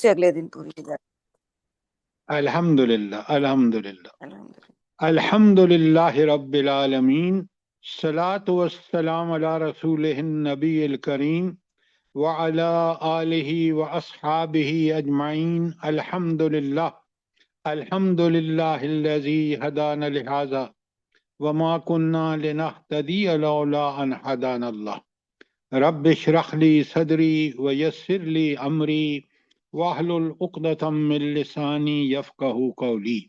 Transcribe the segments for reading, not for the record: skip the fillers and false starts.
से अगले दिन पूरी की जाती अल्हम्दुलिल्लाह अल्हम्दुलिल्लाह है। अल्हम्दुलिल्लाह। अल्हम्दुलिल्लाहि रब्बिल आलमीन सलातु वस्सलाम अला रसूलिहिन नबील करीम व अला आलिहि व अस्हाबिहि अजमाइन। अल्हम्दुलिल्लाहिल्लज़ी हदाना लिहाज़ा व मा कुन्ना लिनहतदिया लौला अन हदानल्लाह। रब्बि इश्रह ली सदरी व यस्सिर ली अमरी वाहलुल उक़दतम मिन लिसानी यफ़क़हू क़ौली।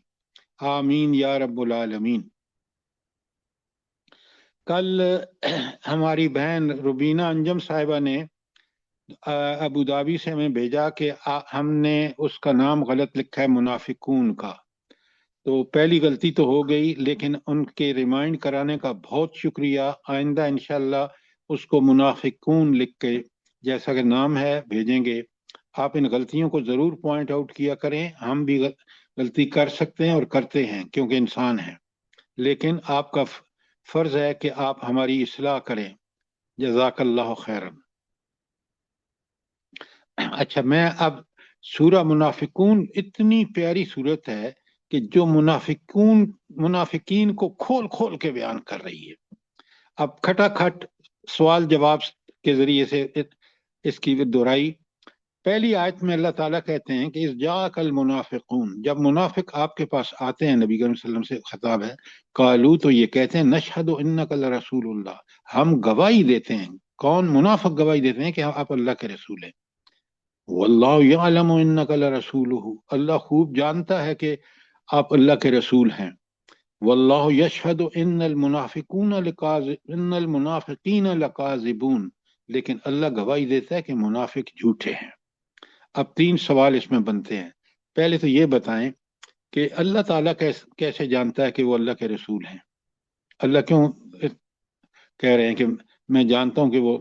आमीन या रब्बुल आलमीन। कल हमारी बहन रुबीना अंजम साहिबा ने अबू धाबी से हमें भेजा कि हमने उसका नाम गलत लिखा है मुनाफिकून का। तो पहली गलती तो हो गई, लेकिन उनके रिमाइंड कराने का बहुत शुक्रिया। आइंदा इंशाल्लाह उसको मुनाफिकून लिख के जैसा कि नाम है भेजेंगे। आप इन गलतियों को जरूर पॉइंट आउट किया करें। हम भी गलती कर सकते हैं और करते हैं क्योंकि इंसान हैं, लेकिन आपका फर्ज है कि आप हमारी इस्लाह करें। जज़ाकल्लाहु खैरन। अच्छा, मैं अब सूरा मुनाफिकून इतनी प्यारी सूरत है कि जो मुनाफिकीन को खोल खोल के बयान कर रही है। अब खटाखट सवाल जवाब के जरिए से इसकी दोहराई। पहली आयत में अल्लाह ताला कहते हैं कि इस जाकल मुनाफिकून, जब मुनाफिक आपके पास आते हैं, नबी करीम सल्लल्लाहु अलैहि वसल्लम से खिताब है, कालू तो ये कहते हैं नशहदु इन्नका लरसूलुल्लाह, हम गवाही देते हैं। कौन? मुनाफिक गवाही देते हैं कि आप अल्लाह के रसूल हैं। वल्लाहु यअलमु इन्नका लरसूलुहु, अल्लाह खूब जानता है कि आप अल्लाह के रसूल हैं। वल्लाहु यशहदु इन्नल मुनाफिकीन लकाज़िबून, लेकिन अल्लाह गवाही देता है कि मुनाफिक झूठे हैं। अब तीन सवाल इसमें बनते हैं। पहले तो ये बताएं कि अल्लाह ताला कैसे जानता है कि वो अल्लाह के रसूल हैं? अल्लाह क्यों कह रहे हैं कि मैं जानता हूं कि वो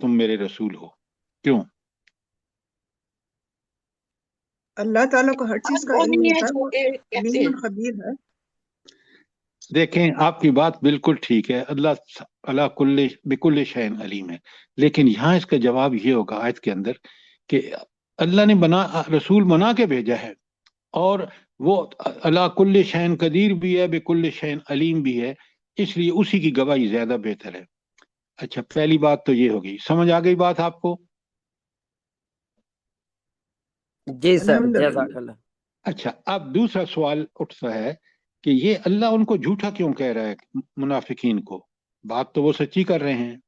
तुम मेरे रसूल हो? क्यों? अल्लाह ताला को हर चीज का वो इल्म नहीं है होता है, जो वो कहते अलीम हैं। खबीर है। देखें, आपकी बात बिल्कुल ठीक है। अल्लाह अला कुल्ले बिकुल्ले शैन अलीम है, लेकिन यहाँ इसका जवाब ये होगा आयत के अंदर कि अल्लाह ने रसूल बना के भेजा है, और वो अला कुल्ले शैन कदीर भी है, बिकुल्ले शैन अलीम भी है, इसलिए उसी की गवाही ज्यादा बेहतर है। अच्छा, पहली बात तो ये होगी। समझ आ गई बात आपको? जी सर, अल्हम्दुलिल्लाह। जज़ाकल्लाह। अच्छा, अब दूसरा सवाल उठता है कि ये अल्लाह उनको झूठा क्यों कह रहा है, मुनाफिकीन को? बात तो वो सच्ची कर रहे हैं।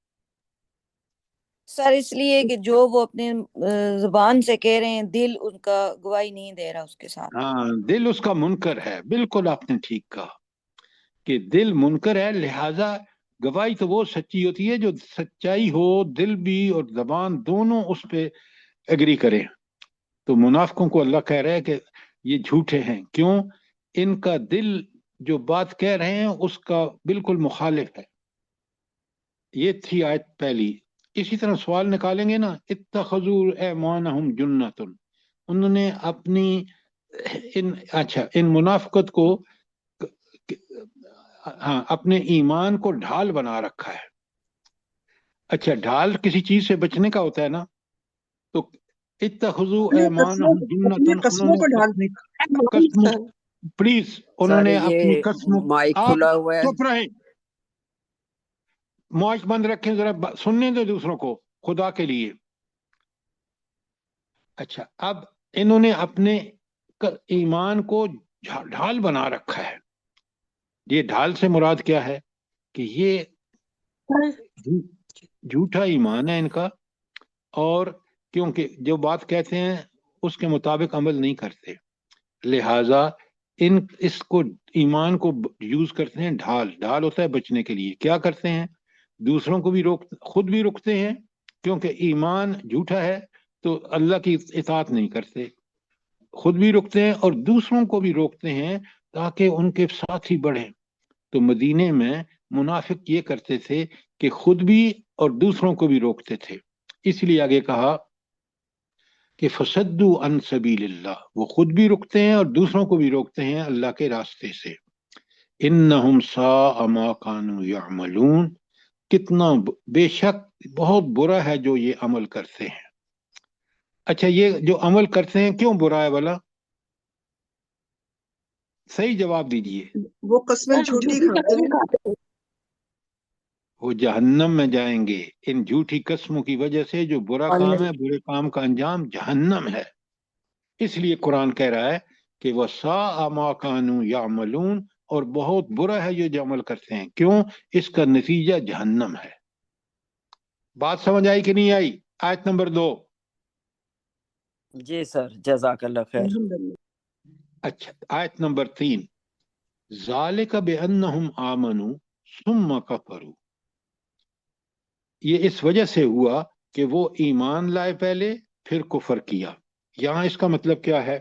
सर इसलिए कि जो वो अपने जुबान से कह रहे हैं, दिल उनका गवाही नहीं दे रहा उसके साथ। हाँ, दिल उसका मुनकर है। बिल्कुल आपने ठीक कहा कि दिल मुनकर है, लिहाजा गवाही तो वो सच्ची होती है जो सच्चाई हो, दिल भी और जबान दोनों उस पे एग्री करें। तो मुनाफिकों को अल्लाह कह रहा है कि ये झूठे हैं। क्यों? इनका दिल जो बात कह रहे हैं उसका बिल्कुल मुखालिफ है। ये थी आयत पहली। इसी तरह सवाल निकालेंगे ना, इत्तखजू ऐमानहुम जुन्नतुन, उन्होंने अपनी इन मुनाफिकत को, हाँ, अपने ईमान को ढाल बना रखा है। अच्छा, ढाल किसी चीज से बचने का होता है ना, तो इत्तखजू ऐमानहुम अपनी जुन्नतुन, कस्मों उन्होंने को ढाल अपनी कसमों, प्लीज, सर उन्होंने अपनी ये कसमों, माइक आप खुला हुआ है। चुप रहे, मौज बंद रखें, जरा सुनने दो दूसरों को, खुदा के लिए। अच्छा, अब इन्होंने अपने ईमान को ढाल बना रखा है। ये ढाल से मुराद क्या है कि ये झूठा ईमान है इनका, और क्योंकि जो बात कहते हैं उसके मुताबिक अमल नहीं करते, लिहाजा इन इसको ईमान को यूज करते हैं। ढाल, ढाल होता है बचने के लिए। क्या करते हैं? दूसरों को भी खुद भी रुकते हैं, क्योंकि ईमान झूठा है तो अल्लाह की इताअत नहीं करते। खुद भी रुकते हैं और दूसरों को भी रोकते हैं ताकि उनके साथ ही बढ़े। तो मदीने में मुनाफिक ये करते थे कि खुद भी और दूसरों को भी रोकते थे। इसलिए आगे कहा कि फसद्दू अन सबीलिल्लाह, वो खुद भी रुकते हैं और दूसरों को भी रोकते हैं अल्लाह के रास्ते से। इन्नहुम साअ मा कानू यअमलून, कितना बेशक बहुत बुरा है जो ये अमल करते हैं। अच्छा, ये जो अमल करते हैं क्यों बुरा है भला? सही जवाब दीजिए। वो कस्में झूठी खाते हैं। वो जहन्नम में जाएंगे इन झूठी कस्मों की वजह से। जो बुरा काम है, बुरे काम का अंजाम जहन्नम है। इसलिए कुरान कह रहा है कि वह सा मा कानू यामलून, और बहुत बुरा है ये जो अमल करते हैं। क्यों? इसका नतीजा जहन्नम है। बात समझ आई कि नहीं आई? आयत नंबर 2। जी सर, जज़ाकल्लाह खैर। अल्हम्दुलिल्लाह। अच्छा, आयत नंबर 3, ज़ालिका बिअन्नहुम आमनू सुम्मा कफरू। ये इस वजह से हुआ कि वो ईमान लाए पहले, फिर कुफर किया। यहां इसका मतलब क्या है?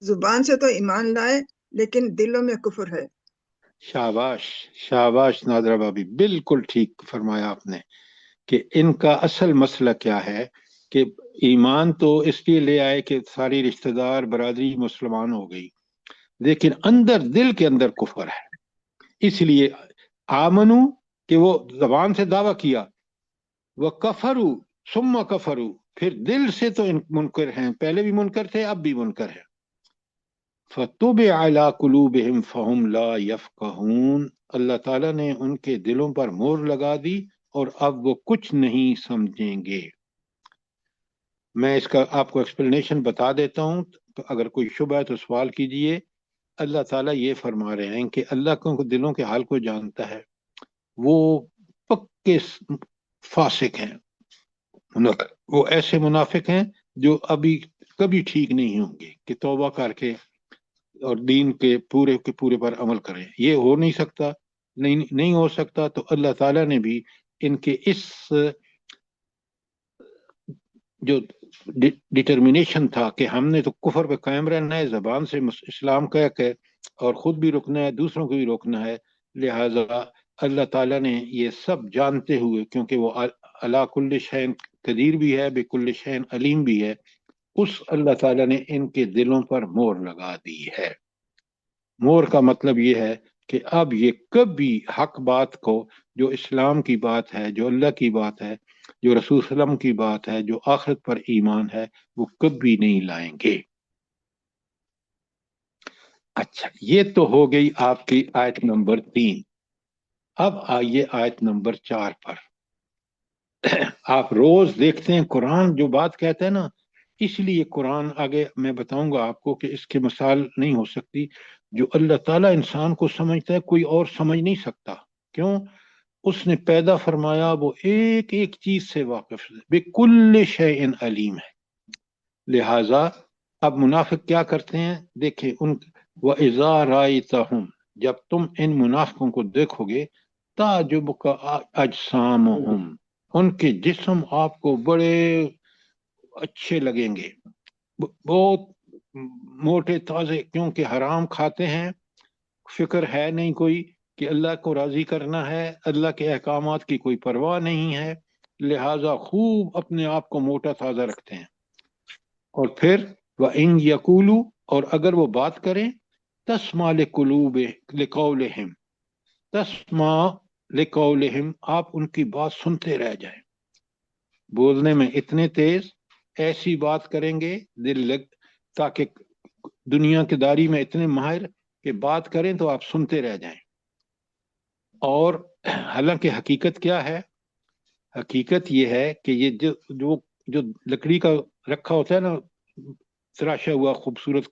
जुबान से तो ईमान लाए लेकिन दिलों में कुफर है। शाबाश, शाबाश नादरा भाभी, बिल्कुल ठीक फरमाया आपने कि इनका असल मसला क्या है कि ईमान तो इसलिए ले आए कि सारी रिश्तेदार बरादरी मुसलमान हो गई, लेकिन अंदर दिल के अंदर कुफर है। इसलिए आमनू कि वो जबान से दावा किया, वह कफरू सुम्मा कफरू, फिर दिल से तो इन मुनकर हैं, पहले भी मुनकर थे अब भी मुनकर है। फतुब अला कुलूबिहिम फहुम ला यफकहून, अल्लाह ताला ने उनके दिलों पर मोहर लगा दी और अब वो कुछ नहीं समझेंगे। मैं इसका आपको एक्सप्लेनेशन बता देता हूँ, तो अगर कोई शुबह है तो सवाल कीजिए। अल्लाह ताला ये फरमा रहे हैं कि अल्लाह को दिलों के हाल को जानता है। वो पक्के फासिक हैं, वो ऐसे मुनाफिक हैं जो अभी कभी ठीक नहीं होंगे कि तौबा करके और दीन के पूरे पर अमल करें। ये हो नहीं सकता, नहीं हो सकता। तो अल्लाह ताला ने भी इनके इस जो डिटर्मिनेशन था कि हमने तो कुफर पे कायम रहना है, जबान से इस्लाम कह के, और खुद भी रुकना है, दूसरों को भी रोकना है, लिहाजा अल्लाह ताला ने ये सब जानते हुए, क्योंकि वो अला कुल्ल शैन कदीर भी है, बेकुल्ल शैन अलीम भी है, उस अल्लाह ताला ने इनके दिलों पर मोहर लगा दी है। मोहर का मतलब ये है कि अब ये कभी हक बात को, जो इस्लाम की बात है, जो अल्लाह की बात है, जो रसूल सल्लम की बात है, जो आखिरत पर ईमान है, वो कभी नहीं लाएंगे। अच्छा, ये तो हो गई आपकी आयत नंबर 3। अब आइए आयत नंबर 4 पर। आप रोज देखते हैं कुरान जो बात कहता है ना, इसलिए कुरान आगे मैं बताऊंगा आपको कि इसकी मिसाल नहीं हो सकती। जो अल्लाह ताला इंसान को समझता है कोई और समझ नहीं सकता। क्यों? उसने पैदा फरमाया, वो एक एक चीज से वाकिफ है, बेकुल्ल शैइन अलीम है। लिहाजा अब मुनाफिक क्या करते हैं, देखें उन व इज़ा रायतहुम, जब तुम इन मुनाफिकों को देखोगे, ताजुबुका अजसामुहुम, उनके जिस्म आपको बड़े अच्छे लगेंगे, बहुत मोटे ताजे, क्योंकि हराम खाते हैं, फिक्र है नहीं कोई कि अल्लाह को राजी करना है, अल्लाह के अहकामात की कोई परवाह नहीं है, लिहाजा खूब अपने आप को मोटा ताजा रखते हैं। और फिर वह इन यकूलू, और अगर वो बात करें, तस्मा लिकौलिहिम, तस्मा लिकौलिहिम, आप उनकी बात सुनते रह जाएं। बोलने में इतने तेज, ऐसी बात करेंगे दिल लग, ताकि दुनिया की दारी में इतने माहिर कि बात करें तो आप सुनते रह जाएं। और हालांकि हकीकत क्या है? हकीकत ये है कि ये जो लकड़ी का रखा होता है ना, तराशा हुआ खूबसूरत,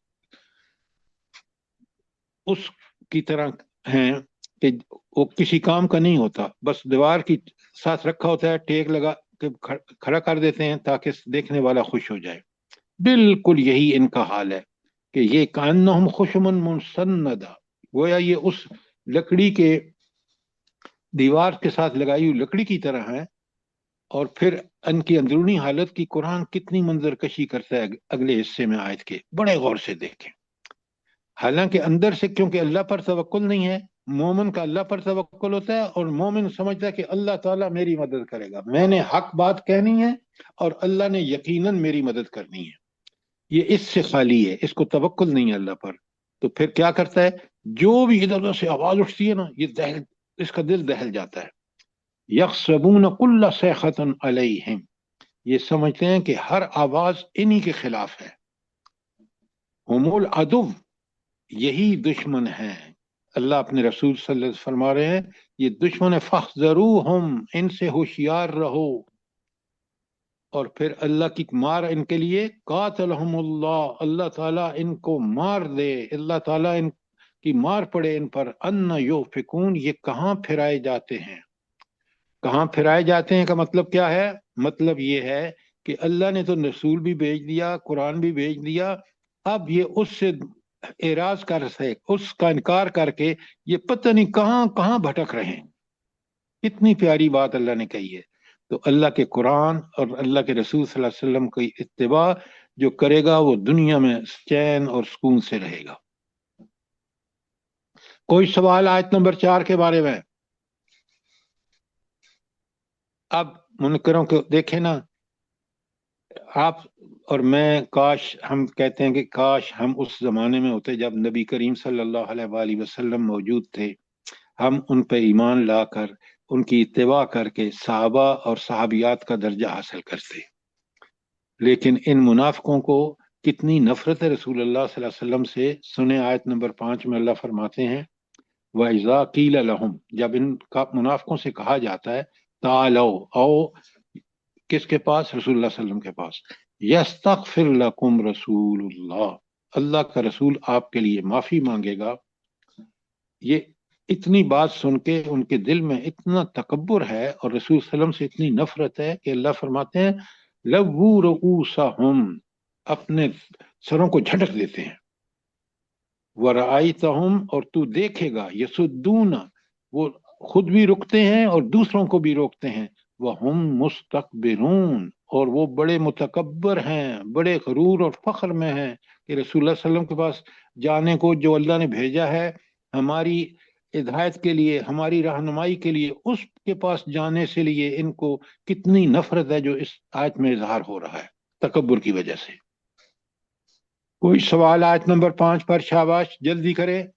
उसकी तरह हैं कि वो किसी काम का नहीं होता, बस दीवार की साथ रखा होता है, टेक लगा के खड़ा कर देते हैं ताकि देखने वाला खुश हो जाए। बिल्कुल यही इनका हाल है कि ये कान्नहुम खुशमुन मुसन्नदा, गोया ये उस लकड़ी के दीवार के साथ लगाई हुई लकड़ी की तरह है। और फिर इनकी अंदरूनी हालत की कुरान कितनी मंजरकशी करता है अगले हिस्से में आयत के, बड़े गौर से देखें। हालांकि अंदर से, क्योंकि अल्लाह पर तवक्कुल नहीं है, मोमिन का अल्लाह पर तवक्कुल होता है, और मोमिन समझता है कि अल्लाह ताला मेरी मदद करेगा, मैंने हक बात कहनी है और अल्लाह ने यकीनन मेरी मदद करनी है। ये इससे खाली है, इसको तवक्कुल नहीं है अल्लाह पर। तो फिर क्या करता है, जो भी इधर उधर से आवाज उठती है ना, ये दहल, इसका दिल दहल जाता है। यख्सबून कुल्ल सैखतन अलैहिम, ये समझते हैं कि हर आवाज इन्हीं के खिलाफ है। हुमुल अदुव, यही दुश्मन है। अल्लाह अपने रसूल सल्लल्लाहु अलैहि वसल्लम फरमा रहे हैं ये दुश्मन है, फहज़रूहुम, इनसे होशियार रहो। और फिर अल्लाह की मार इनके लिए, कातलहुमुल्लाह, अल्लाह ताला इनको मार दे, अल्लाह ताला इनकी मार पड़े इन पर। अन्ना युफिकून, ये कहाँ फिराए जाते हैं। कहाँ फिराए जाते हैं का मतलब क्या है? मतलब ये है कि अल्लाह ने तो रसूल भी भेज दिया, कुरान भी भेज दिया, अब ये उससे एराज कर से, उसका इनकार करके ये पता नहीं कहाँ कहाँ भटक रहे हैं। कितनी प्यारी बात अल्लाह ने कही है। तो अल्लाह के कुरान और अल्लाह के रसूल सल्लल्लाहु अलैहि वसल्लम की इत्तिबा जो करेगा वो दुनिया में चैन और सुकून से रहेगा। कोई सवाल आयत नंबर 4 के बारे में? अब मुनकरों को देखें ना, आप और मैं, काश हम कहते हैं कि काश हम उस जमाने में होते जब नबी करीम सल्लल्लाहु अलैहि वसल्लम मौजूद थे, हम उन पे ईमान लाकर उनकी इत्तिबा करके सहाबा और सहाबियात का दर्जा हासिल करते। लेकिन इन मुनाफिकों को कितनी नफरत है रसूलुल्लाह सल्लल्लाहु अलैहि वसल्लम से। सुने आयत नंबर 5 में अल्लाह फरमाते हैं, वइज़ा कील लहुम, जब इनका मुनाफिकों से कहा जाता है तालो, आओ किसके पास? रसूलुल्लाह सल्लल्लाहु अलैहि वसल्लम के पास। यस्तगफिर लकुम रसूलुल्लाह, अल्लाह का रसूल आपके लिए माफी मांगेगा। ये इतनी बात सुन के उनके दिल में इतना तकब्बुर है और रसूल सल्लल्लाहु अलैहि वसल्लम से इतनी नफरत है कि अल्लाह फरमाते हैं लव्वू रुऊसहुम, अपने सरों को झटक देते हैं। वराइतहुम, और तू देखेगा, यसुद्दूना, वो खुद भी रुकते हैं और दूसरों को भी रोकते हैं। वहुम मुस्तकबिरून, और वो बड़े मुतकब्बर हैं, बड़े गरूर और फख्र में हैं कि रसूलुल्लाह सल्लल्लाहु अलैहि वसल्लम के पास जाने को, जो अल्लाह ने भेजा है हमारी हिदायत के लिए, हमारी रहनुमाई के लिए, उसके पास जाने से लिए इनको कितनी नफरत है जो इस आयत में इजहार हो रहा है तकब्बुर की वजह से। कोई सवाल आयत नंबर 5 पर? शाबाश, जल्दी करें।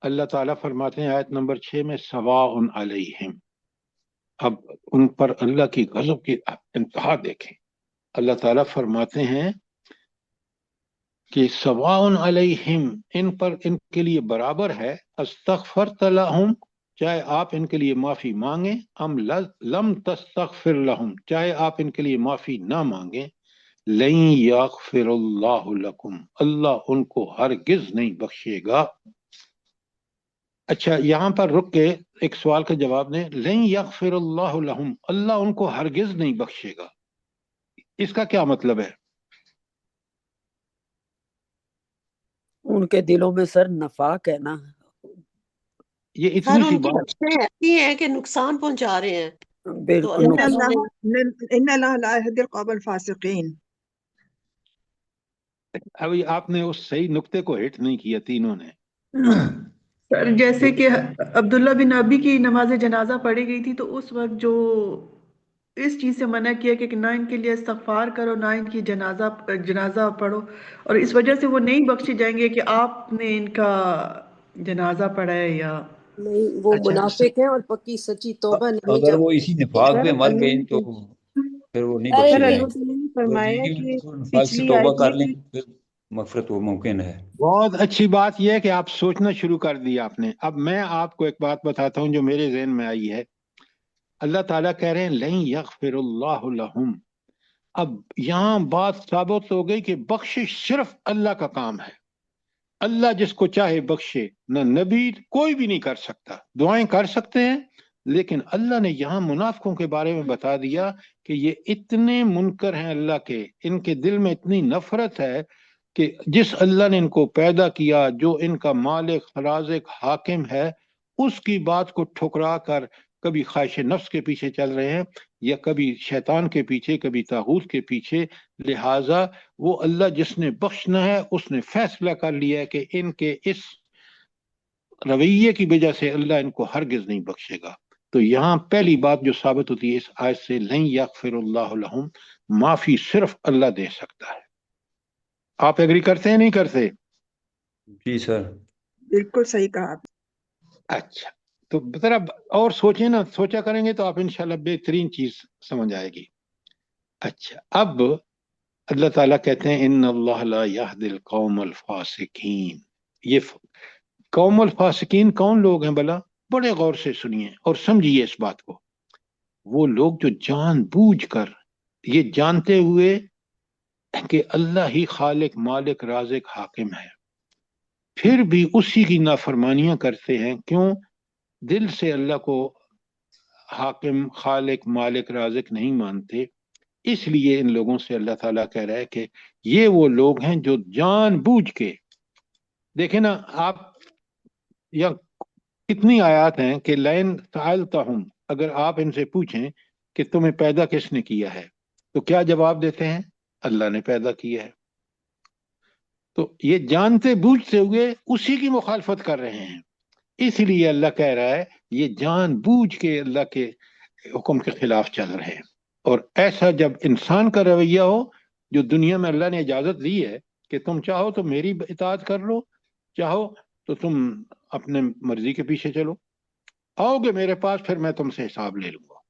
अल्लाह ताला फरमाते हैं आयत नंबर 6 में सवाउन अलैहिम, अब उन पर अल्लाह की गजब की इंतहा देखें। अल्लाह ताला फरमाते हैं कि सवाउन अलैहिम, इन पर इनके लिए बराबर है, अस्तगफरत लहुम, चाहे आप इनके लिए माफी मांगे, अम लम तस्तगफिर लहुम, चाहे आप इनके लिए माफी ना मांगे, लन यगफिरुल्लाहु लकुम, अल्लाह उनको हरगिज नहीं बख्शेगा। अच्छा, यहां पर रुक के एक सवाल का जवाब दें। लन यगफिरुल्लाहु लहुम, अल्लाह उनको हरगिज नहीं बख्शेगा, इसका क्या मतलब है? उनके दिलों में सर नफाक है ना, ये सर इतनी सी उनकी बात। नफ्सें ऐसी हैं कि नुकसान पहुंचा रहे हैं, तो बिल्कुल अल्लाह इन्न ताला नुकसान। ने अल्लाह ला यहदिल कौमल फासिकीन। अभी आपने उस सही नुक्ते को हिट नहीं किया तीनों ने। सर जैसे कि अब्दुल्ला बिन अबी की नमाज जनाजा पढ़ी गई थी, तो उस वक्त जो इस चीज से मना किया कि ना इनके लिए इस्तगफार करो, ना इनकी जनाजा पढ़ो, और इस वजह से वो नहीं बख्शे जाएंगे कि आपने इनका जनाजा पढ़ा है या नहीं, वो अच्छा, मुनाफिक हैं और पक्की सच्ची तौबा नहीं अगर वो इसी निफाक सर पे मर अल्लाह गए तो ने फिर वो नहीं अरे बख्शे सर अल्लाह जाएंगे। ताला ने अगर फरमाया जिंदगी कि में निफाक से पिछली तौबा आयत कर में लें कि फिर मगफरत वो मुमकिन है। बहुत अच्छी बात यह है कि आप सोचना शुरू कर दिया आपने। अब मैं आपको एक बात बताता हूं जो मेरे ज़हन में आई है। अल्लाह ताला कह रहे हैं लन यगफिरुल्लाहु लहुम, अब यहां बात साबित हो गई कि बख्शिश सिर्फ अल्लाह का काम है। अल्लाह जिसको चाहे बख्शे, न नबी कोई भी नहीं कर सकता। दुआएं कर सकते हैं, लेकिन अल्लाह ने यहां मुनाफिकों के बारे में बता दिया कि ये इतने मुनकर हैं अल्लाह के, इनके दिल में इतनी नफरत है कि जिस अल्लाह ने इनको पैदा किया, जो इनका मालिक राज़िक हाकिम है, उसकी बात को ठुकरा कर कभी ख्वाहिश नफ्स के पीछे चल रहे हैं, या कभी शैतान के पीछे, कभी तागूत के पीछे। लिहाजा वो अल्लाह जिसने बख्शना है उसने फैसला कर लिया है कि इनके इस रवैये की वजह से अल्लाह इनको हरगिज नहीं बख्शेगा। तो यहाँ पहली बात जो साबित होती है इस आयत से, लन यगफिरुल्लाहु लहुम, माफी सिर्फ अल्लाह दे सकता है। आप एग्री करते हैं नहीं करते? जी सर। बिल्कुल सही कहा आपने। अच्छा, तो ذرا और सोचें ना, सोचा करेंगे तो आप इंशाल्लाह बेहतरीन चीज समझ आएगी। अच्छा, अब अल्लाह ताला कहते हैं इन्नल्लाह ला यहदिल कौमल फासिकीन। ये कौमल फासिकीन कौन लोग हैं भला? बड़े गौर से सुनिए और समझिए इस बात को। वो लोग जो जानबूझकर, ये जानते हुए कि अल्लाह ही खालिक मालिक राजिक हाकिम है, फिर भी उसी की नाफरमानियां करते हैं। क्यों? दिल से अल्लाह को हाकिम खालिक मालिक राजिक नहीं मानते। इसलिए इन लोगों से अल्लाह ताला कह रहा है कि ये वो लोग हैं जो जानबूझ के, देखे ना आप, या कितनी आयत हैं कि लैन सअलतहुम, अगर आप इनसे पूछें कि तुम्हें पैदा किसने किया है, तो क्या जवाब देते हैं? अल्लाह ने पैदा किया है। तो ये जानते बूझते हुए उसी की मुखालफत कर रहे हैं। इसलिए अल्लाह कह रहा है ये जानबूझ के अल्लाह के हुक्म के खिलाफ चल रहे हैं। और ऐसा जब इंसान का रवैया हो, जो दुनिया में अल्लाह ने इजाजत दी है कि तुम चाहो तो मेरी इताअत कर लो, चाहो तो तुम अपने मर्जी के पीछे चलो, आओगे मेरे पास फिर मैं तुमसे हिसाब ले लूंगा।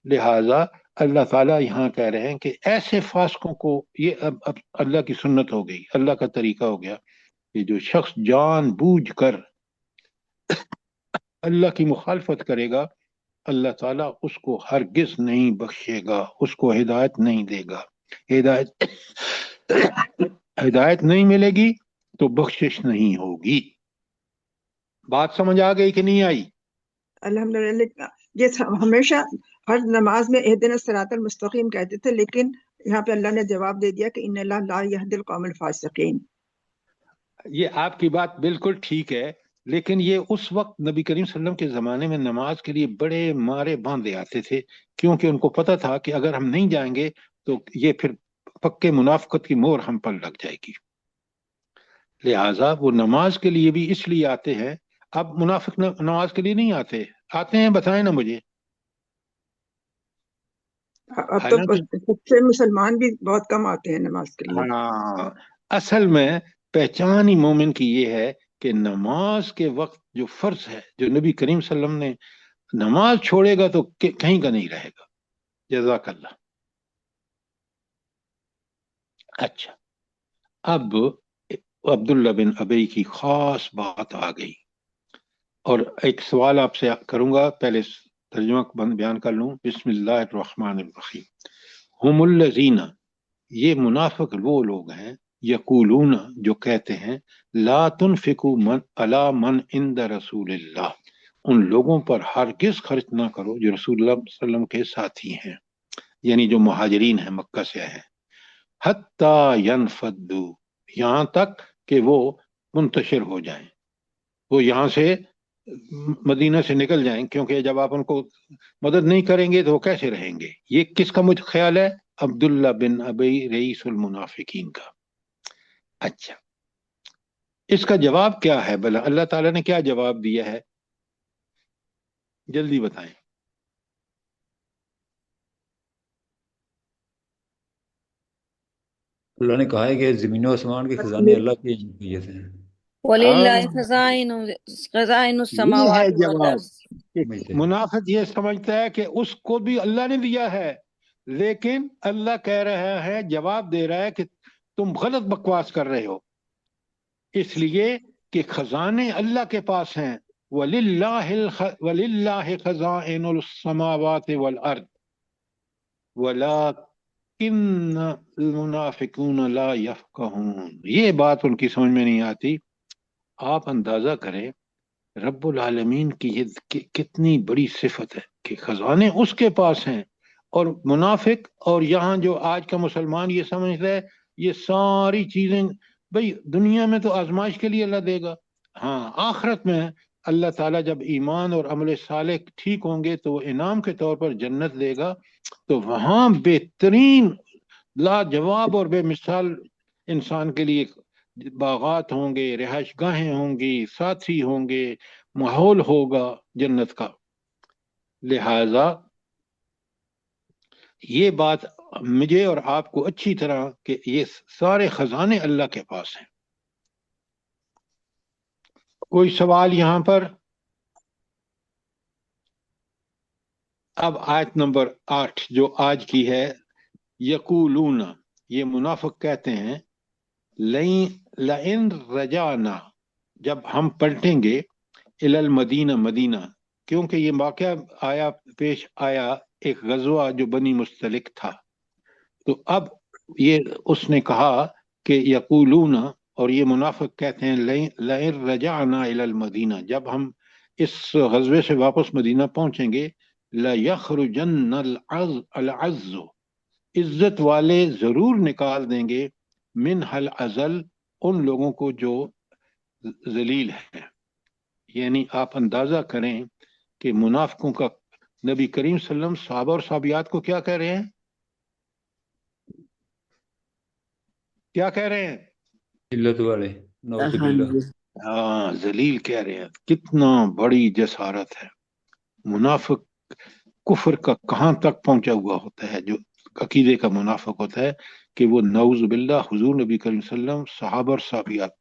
लिहाजा अल्लाह ताला यहाँ कह रहे हैं कि ऐसे फास्कों को, ये अब अल्लाह की सुन्नत हो गई, अल्लाह का तरीका हो गया कि जो शख्स जानबूझ कर अल्लाह की मुखालफत करेगा, अल्लाह ताला उसको हरगिज नहीं बख्शेगा, उसको हिदायत नहीं देगा। हिदायत हिदायत नहीं मिलेगी तो बख्शिश नहीं होगी। बात समझ आ गई कि नहीं आई? अल्हम्दुलिल्लाह। ये हमेशा हर नमाज में इहदिना सिरातल मुस्तकीम कहते थे, लेकिन यहाँ पे अल्लाह ने जवाब दे दिया कि इन्नल्लाह ला यहदिल कौमल फासिकीन। ये आपकी बात बिल्कुल ठीक है, लेकिन ये उस वक्त नबी करीम सल्लल्लाहु अलैहि वसल्लम के ज़माने में नमाज के लिए बड़े मारे बांधे आते थे, क्योंकि उनको पता था कि अगर हम नहीं जाएंगे तो ये फिर पक्के मुनाफिकत की मोहर हम पर लग जाएगी। लिहाजा वो नमाज के लिए भी इसलिए आते हैं। अब मुनाफिक नमाज के लिए नहीं आते, आते हैं, बताएं ना मुझे। अब तो हालांकि सच्चे मुसलमान भी बहुत कम आते हैं नमाज के लिए। हाँ, असल में पहचान ही मोमिन की ये है कि नमाज के वक्त जो फर्ज है, जो नबी करीम सल्लल्लाहु अलैहि वसल्लम ने, नमाज छोड़ेगा तो कहीं का नहीं रहेगा। जज़ाकल्लाह। अच्छा, अब अब्दुल्ला बिन अबई की खास बात आ गई, और एक सवाल आपसे करूंगा, पहले तर्जुमा बयान कर लूं। बिस्मिल्लाहिर्रहमानिर्रहीम। हुमुल्लज़ीना, ये मुनाफिक वो लोग हैं, यकूलूना, जो कहते हैं, ला तुनफिकू मन अला मन इंद रसूलिल्लाह, उन लोगों पर हरगिज खर्च ना करो जो रसूलुल्लाह सल्लल्लाहु अलैहि वसल्लम के साथी हैं, यानी जो मुहाजिरीन हैं, मक्का से आए हैं। हत्ता यनफद्दू, यहाँ तक कि वो मुंतशिर हो जाएं, वो यहाँ से मदीना से निकल जाएं, क्योंकि जब आप उनको मदद नहीं करेंगे तो वो कैसे रहेंगे। ये किसका मुझे ख्याल है? अब्दुल्ला बिन अबई रईसुल मुनाफिकीन का। अच्छा, इसका जवाब क्या है भला? अल्लाह ताला ने क्या जवाब दिया है, जल्दी बताएं। अल्लाह ने कहा है कि जमीन और आसमान के खजाने अल्लाह की मलकियत हैं। वलिल्लाहि हाँ, खज़ाइनुस ये है समावाति वल जवाब। अर्ज़। समझते हैं। मुनाफिक ये समझता है कि उसको भी अल्लाह ने दिया है, लेकिन अल्लाह कह रहा है, जवाब दे रहा है कि तुम गलत बकवास कर रहे हो, इसलिए कि खजाने अल्लाह के पास हैं। वलिल्लाहि खज़ाइनुल समावाति वल अर्द वलाकिन्नल मुनाफिकून ला यफ़क़हून। ये बात उनकी समझ में नहीं आती। आप अंदाजा करें रब्बुल आलमीन की ये कितनी बड़ी सिफत है कि खजाने उसके पास हैं, और मुनाफिक और यहाँ जो आज का मुसलमान ये समझता है ये सारी चीजें, भाई दुनिया में तो आजमाइश के लिए अल्लाह देगा, हाँ आखिरत में अल्लाह ताला जब ईमान और अमल साले ठीक होंगे तो वो इनाम के तौर पर जन्नत देगा। तो वहां बेहतरीन लाजवाब और बेमिसाल इंसान के लिए बागात होंगे, रिहाइश गाहें होंगी, साथी होंगे, माहौल होगा जन्नत का। लिहाजा ये बात मुझे और आपको अच्छी तरह कि ये सारे खजाने अल्लाह के पास हैं। कोई सवाल यहाँ पर? اب آیت نمبر 8 جو آج کی ہے، یقولون، یہ منافق کہتے ہیں، لئن رجعنا، جب ہم پلٹیں گے، الی المدینہ، مدینہ، کیونکہ یہ واقعہ پیش آیا ایک غزوہ جو بنی مستلق تھا، تو اب یہ اس نے کہا کہ یقولون، اور یہ منافق کہتے ہیں، لئن رجعنا الی المدینہ، جب ہم اس غزوے سے واپس مدینہ پہنچیں گے، لَيَخْرُجَنَّ الْعَزُّ، عزت والے ضرور نکال دیں گے، منها الْأَذَلُ، ان لوگوں کو جو ذلیل ہیں۔ یعنی آپ اندازہ کریں کہ منافقوں کا نبی کریم صلی اللہ علیہ وسلم صحابہ اور صحابیات کو کیا کہہ رہے ہیں؟ کیا کہہ رہے ہیں؟ ذلت والے، نعوذ ہاں باللہ۔ جی، ہاں، ذلیل کہہ رہے ہیں۔ کتنا بڑی جسارت ہے! منافق کفر کا کہاں تک پہنچا ہوا ہوتا ہے، جو عقیدے کا منافق ہوتا ہے کہ وہ نعوذ باللہ حضور نبی کریم صلی اللہ علیہ وسلم، صحابہ اور صحابیات،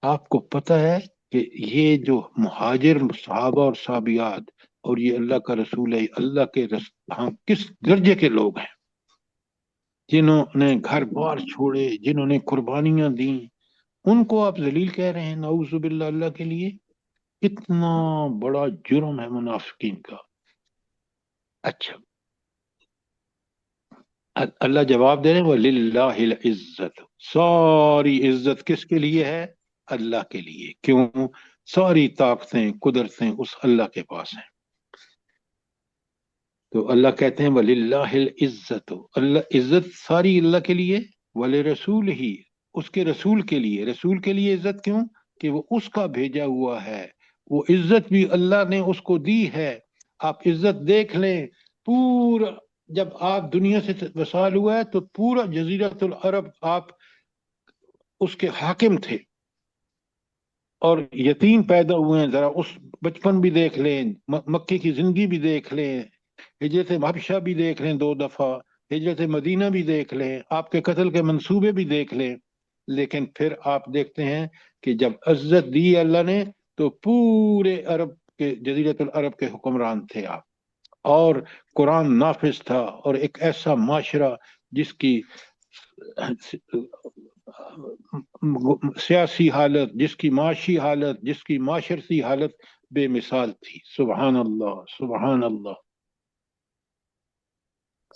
آپ کو پتہ ہے کہ یہ جو مہاجر صحابہ اور صحابیات اور یہ اللہ کا رسول ہے، اللہ کے ہم کس درجے کے لوگ ہیں، جنہوں نے گھر بار چھوڑے، جنہوں نے قربانیاں دیں، ان کو آپ ذلیل کہہ رہے ہیں نعوذ باللہ اللہ کے لیے؟ کتنا بڑا جرم ہے منافقین کا۔ اچھا، اللہ جواب دے رہے ہیں، وَلِلَّهِ الْعِزَّةُ، ساری عزت کس کے لیے ہے؟ اللہ کے لیے۔ کیوں؟ ساری طاقتیں، قدرتیں اس اللہ کے پاس ہیں۔ تو اللہ کہتے ہیں وَلِلَّهِ الْعِزَّةُ، اللہ عزت ساری اللہ کے لیے، وَلِرَسُولِهِ، اس کے رسول کے لیے۔ رسول کے لیے عزت کیوں؟ کہ وہ اس کا بھیجا ہوا ہے، وہ عزت بھی اللہ نے اس کو دی ہے۔ آپ عزت دیکھ لیں، پورا جب آپ دنیا سے وصال ہوا ہے تو پورا جزیرۃ العرب آپ اس کے حاکم تھے، اور یتیم پیدا ہوئے ہیں، ذرا اس بچپن بھی دیکھ لیں، مکے کی زندگی بھی دیکھ لیں، ہجرت حبشہ بھی دیکھ لیں 2 دفعہ، ہجرت مدینہ بھی دیکھ لیں، آپ کے قتل کے منصوبے بھی دیکھ لیں، لیکن پھر آپ دیکھتے ہیں کہ جب عزت دی اللہ نے تو پورے عرب کے، جزیرۃ العرب کے حکمران تھے آپ، اور قرآن نافذ تھا، اور ایک ایسا معاشرہ جس کی سیاسی حالت، جس کی معاشی حالت، جس کی معاشرتی حالت بے مثال تھی۔ سبحان اللہ، سبحان اللہ۔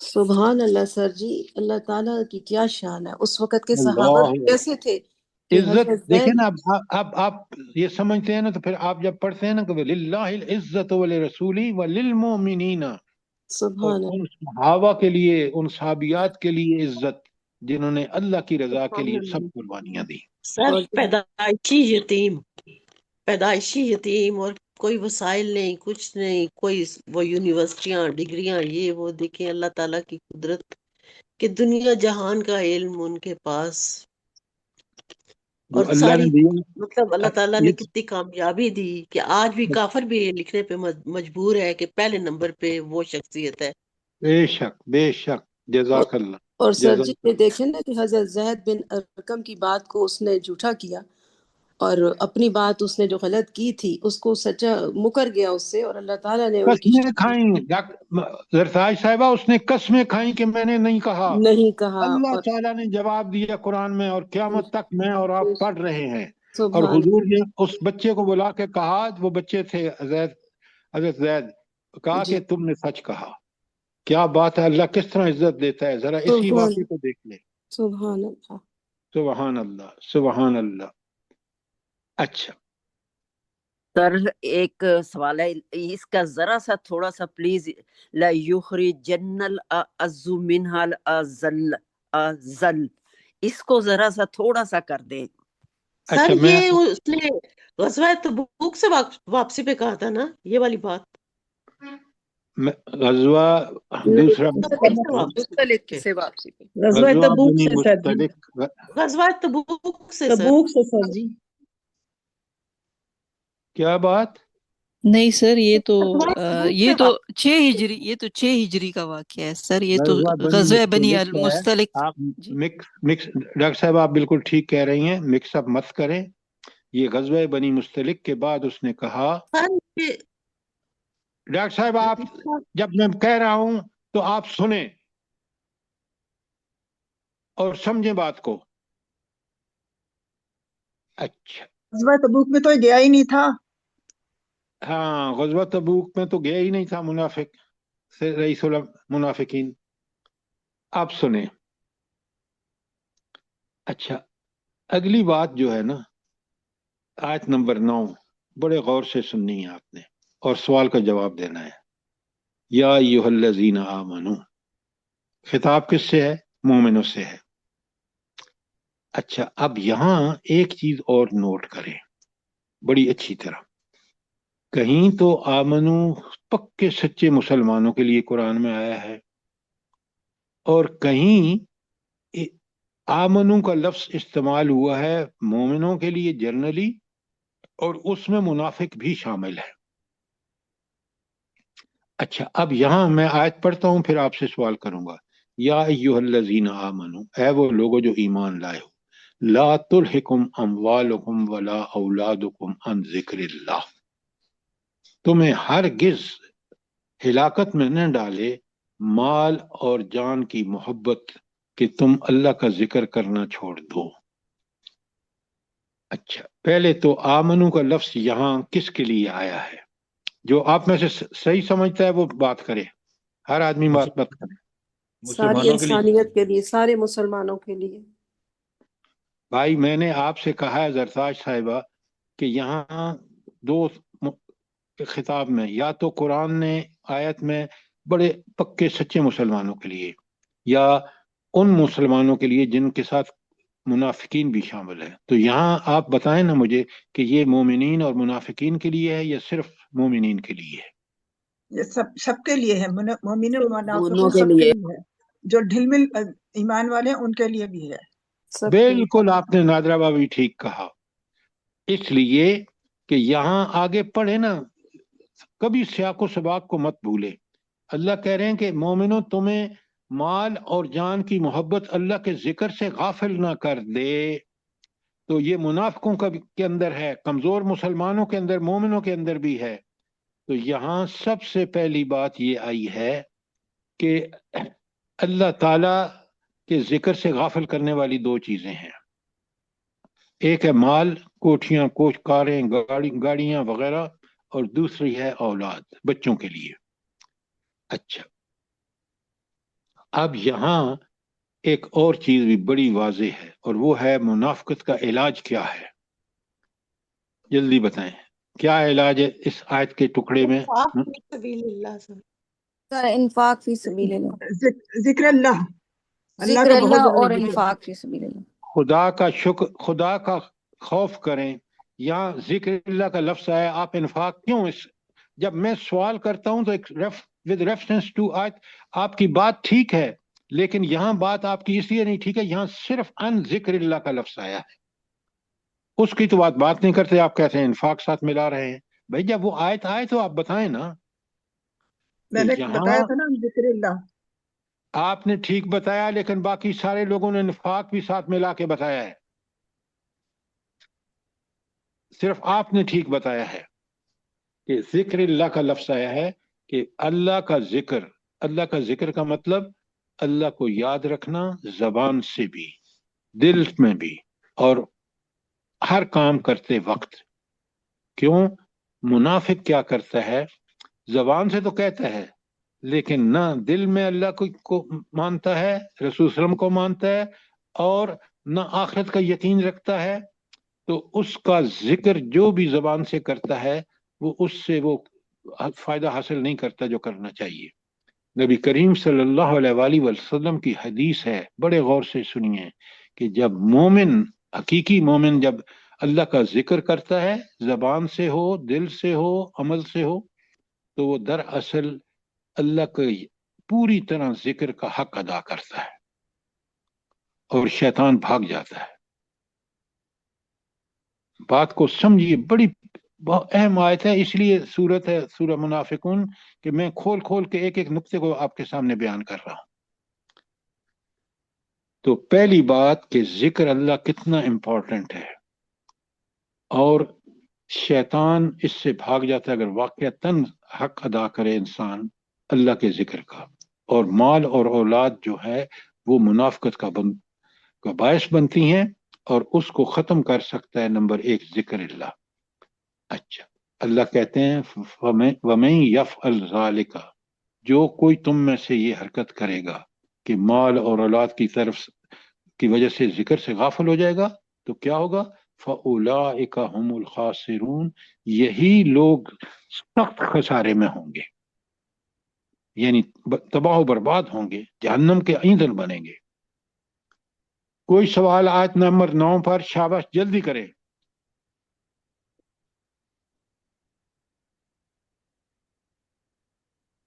سبحان اللہ سر جی، اللہ تعالیٰ کی کیا شان ہے۔ اس وقت کے صحابہ اللہ کیسے تھے کہ عزت حضرت دیکھیں زید، نا، اب آپ یہ سمجھتے ہیں نا، تو پھر آپ جب پڑھتے ہیں نا کہ للہ العزت ولرسولی وللمؤمنین، اور سبحان ان صحابہ کے لیے، ان صحابیات کے لیے عزت جنہوں نے اللہ کی رضا کے لیے اللہ، سب قربانیاں دی۔ سر پیدائشی یتیم اور کوئی وسائل نہیں، کچھ نہیں، کوئی وہ یونیورسٹیاں، ڈگریاں، یہ وہ، دیکھیں اللہ تعالیٰ کی قدرت کہ دنیا جہان کا علم ان کے پاس، جو اور اللہ نے ساری دیا۔ مطلب اللہ تعالیٰ نے یہ کتنی کامیابی دی کہ آج بھی کافر بھی یہ لکھنے پہ مجبور ہے کہ پہلے نمبر پہ وہ شخصیت ہے۔ بے شک، بے شک، اور جزاک اللہ، اور سر جی جزاک یہ اللہ۔ دیکھیں نا کہ حضرت زید بن ارقم کی بات کو اس نے جھوٹا کیا، اور اپنی بات اس نے جو غلط کی تھی اس کو سچا مکر گیا اس سے، اور اللہ تعالیٰ نے ان کی قسمیں کھائیں، زرتاج صاحبہ، اس نے قسمیں کھائیں کہ میں نے نہیں کہا۔ نہیں کہا، اللہ اور تعالیٰ نے جواب دیا قرآن میں، اور قیامت تک میں اور آپ پڑھ رہے ہیں۔ اور سبحان حضور نے اس بچے کو بلا کے کہا، وہ بچے تھے حضرت زید، کہا جی، کہ تم نے سچ کہا۔ کیا بات ہے! اللہ کس طرح عزت دیتا ہے، ذرا اسی سبحان واقعے کو دیکھ لیں۔ سبحان اللہ۔ سبحان اللہ، سبحان اللہ۔ اچھا، سر ایک سوال ہے، اس کا ذرا سا تھوڑا سا پلیز، لا یخرجن العز منها الذل، اس کو ذرا سا تھوڑا سا کر دیں۔ سر اچھا، میں یہ اس نے غزوہ تبوک سے واپسی پہ کہا تھا نا یہ والی بات؟ غزوہ دوسرا مستلق سے واپسی پہ، غزوہ غزوہ تبوک بنی سے سر جی، مستلق۔ غزوہ تبوک سے سر۔ تبوک سے سر جی۔ کیا بات؟ نہیں سر، یہ تو غزوہ تبوک یہ سے تو واپسی، 6 ہجری، یہ تو 6 ہجری کا واقعہ ہے سر، یہ تو غزوہ بنی غزوہ بنی مستلق ہے۔ المستلق۔ آپ جی مکس ڈاکٹر صاحب، آپ بالکل ٹھیک کہہ رہی ہیں، مکس اپ مت کریں۔ یہ غزوہ بنی مستلق کے بعد اس نے کہا، سر یہ डॉक्टर साहब आप जब मैं कह रहा हूं तो आप सुने और समझें बात को। अच्छा गज़वा तबूक में तो गया ही नहीं था। हाँ, गज़वा तबूक में तो गया ही नहीं था मुनाफिक से रईसुल मुनाफिकीन। आप सुने। अच्छा अगली बात जो है ना, आयत नंबर 9 बड़े गौर से सुननी है आपने और सवाल का जवाब देना है। या अय्युहल्लज़ीना आमनू, खिताब किससे है? मोमिनों से है। अच्छा अब यहां एक चीज और नोट करें बड़ी अच्छी तरह। कहीं तो आमनू पक्के सच्चे मुसलमानों के लिए कुरान में आया है, और कहीं आमनू का लफ्ज इस्तेमाल हुआ है मोमिनों के लिए जनरली, और उसमें मुनाफिक भी शामिल है। अच्छा अब यहां मैं आयत पढ़ता हूं फिर आपसे सवाल करूंगा। या अय्युहल्लज़ीना आमनू, ऐ वो लोगो जो ईमान लाए हो, ला तुल्हिकुम अमवालुकुम वला औलादुकुम अन जिक्रिल्लाह, तुम्हें हरगिज हिलाकत में न डाले माल और जान की मोहब्बत कि तुम अल्लाह का जिक्र करना छोड़ दो। अच्छा पहले तो आमनू का लफ्ज यहां किसके लिए आया है? जो आप में से सही समझता है वो बात करे, हर आदमी बात मत करे। सारी मुसलमानों के लिए। इंसानियत के लिए, सारे मुसलमानों के लिए। भाई मैंने आपसे कहा है जरताज साहिबा कि यहाँ दो खिताब में, या तो कुरान ने आयत में बड़े पक्के सच्चे मुसलमानों के लिए, या उन मुसलमानों के लिए जिनके साथ मुनाफिकीन भी शामिल है। तो यहाँ आप बताएं ना मुझे कि ये मोमिनीन और मुनाफिकीन के लिए है या सिर्फ मोमिनीन के लिए है? ये सबके लिए है, मोमिन और दोनों मुनाफिक के सबके लिए, लिए है। जो ढिलमिल ईमान वाले हैं उनके लिए भी है। सबके लिए। बिल्कुल आपने नादरा भाभी ठीक कहा। इसलिए कि यहाँ आगे पढ़े ना, कभी सियाको सबाक को मत भूले। अल्लाह कह रहे हैं कि मोमिनो तुम्हें माल और जान की मोहब्बत अल्लाह के जिक्र से गाफिल ना कर दे। तो ये मुनाफिकों का के अंदर है, कमजोर मुसलमानों के अंदर, मोमिनों के अंदर भी है। तो यहाँ सबसे पहली बात ये आई है कि अल्लाह ताला के जिक्र से गाफिल करने वाली दो चीजें हैं। एक है माल, कोठियां, कारें, गाड़ियां वगैरह, और दूसरी है औलाद, बच्चों के लिए। अच्छा अब यहाँ एक और चीज भी बड़ी वाज़ेह है, और वो है मुनाफिकत का इलाज क्या है। जल्दी बताएं क्या इलाज है इस आयत के टुकड़े में? इंफाक फी सबीलिल्लाह सर। सर इन्फाक फी सबीलिल्लाह, जिक्र अल्लाह, अल्लाह जिक्र का बहुत अल्लाह ज्यादा और जिक्र। इन्फाक फी सबीलिल्लाह। खुदा का शुक्र, खुदा का खौफ करें। यहाँ जिक्र अल्लाह का लफ्ज आया, आप इन्फाक क्यों? इस जब मैं सवाल करता हूं तो एक विद रेफरेंस टू आयत, आपकी बात ठीक है, लेकिन यहाँ बात आपकी इसलिए नहीं ठीक है, यहाँ सिर्फ अन जिक्र अल्लाह का लफ्ज आया है, उसकी तो बात नहीं करते, आप कहते हैं इन्फाक साथ मिला रहे हैं। भाई जब वो आयत आए तो आप बताएं ना। तो मैंने बताया यहाँ था ना, जिक्र अल्लाह। आपने ठीक बताया, लेकिन बाकी सारे लोगों ने निफाक भी साथ मिला के बताया है, सिर्फ आपने ठीक बताया है कि जिक्र अल्लाह का लफ्ज आया है कि अल्लाह का जिक्र। अल्लाह का जिक्र का मतलब अल्लाह को याद रखना, जबान से भी, दिल में भी, और हर काम करते वक्त। क्यों? मुनाफिक क्या करता है, जबान से तो कहता है लेकिन ना दिल में अल्लाह को मानता है, रसूल सल्लम को मानता है, और ना आखिरत का यकीन रखता है। तो उसका जिक्र जो भी जबान से करता है वो उससे वो फायदा हासिल नहीं करता जो करना चाहिए। नबी करीम सल्लल्लाहु अलैहि वसल्लम की हदीस है, बड़े गौर से सुनिए, कि जब मोमिन, हकीकी मोमिन जब अल्लाह का जिक्र करता है, जबान से हो, दिल से हो, अमल से हो, तो वो दरअसल अल्लाह के पूरी तरह जिक्र का हक अदा करता है और शैतान भाग जाता है। बात को समझिए, बड़ी बहुत अहम आयत है, इसलिए सूरत है सूरह मुनाफिकून कि मैं खोल खोल के एक एक नुक्ते को आपके सामने बयान कर रहा हूं। तो पहली बात कि जिक्र अल्लाह कितना इंपॉर्टेंट है, और शैतान इससे भाग जाता है अगर वाक़तन हक अदा करे इंसान अल्लाह के जिक्र का। और माल और औलाद जो है वो मुनाफिकत का बायस बनती हैं और उसको ख़त्म कर सकता है नंबर एक जिक्र अल्लाह। अच्छा, अल्लाह कहते हैं वमन यफ़अल ज़ालिका, जो कोई तुम में से ये हरकत करेगा कि माल और औलाद की तरफ की वजह से जिक्र से गाफिल हो जाएगा, तो क्या होगा? फ़उलाइका हुमुल खासिरून, यही लोग सख्त खसारे में होंगे, यानी तबाह बर्बाद होंगे, जहन्नम के ईंधन बनेंगे। कोई सवाल आयत नंबर 9 पर? शाबाश, जल्दी करें।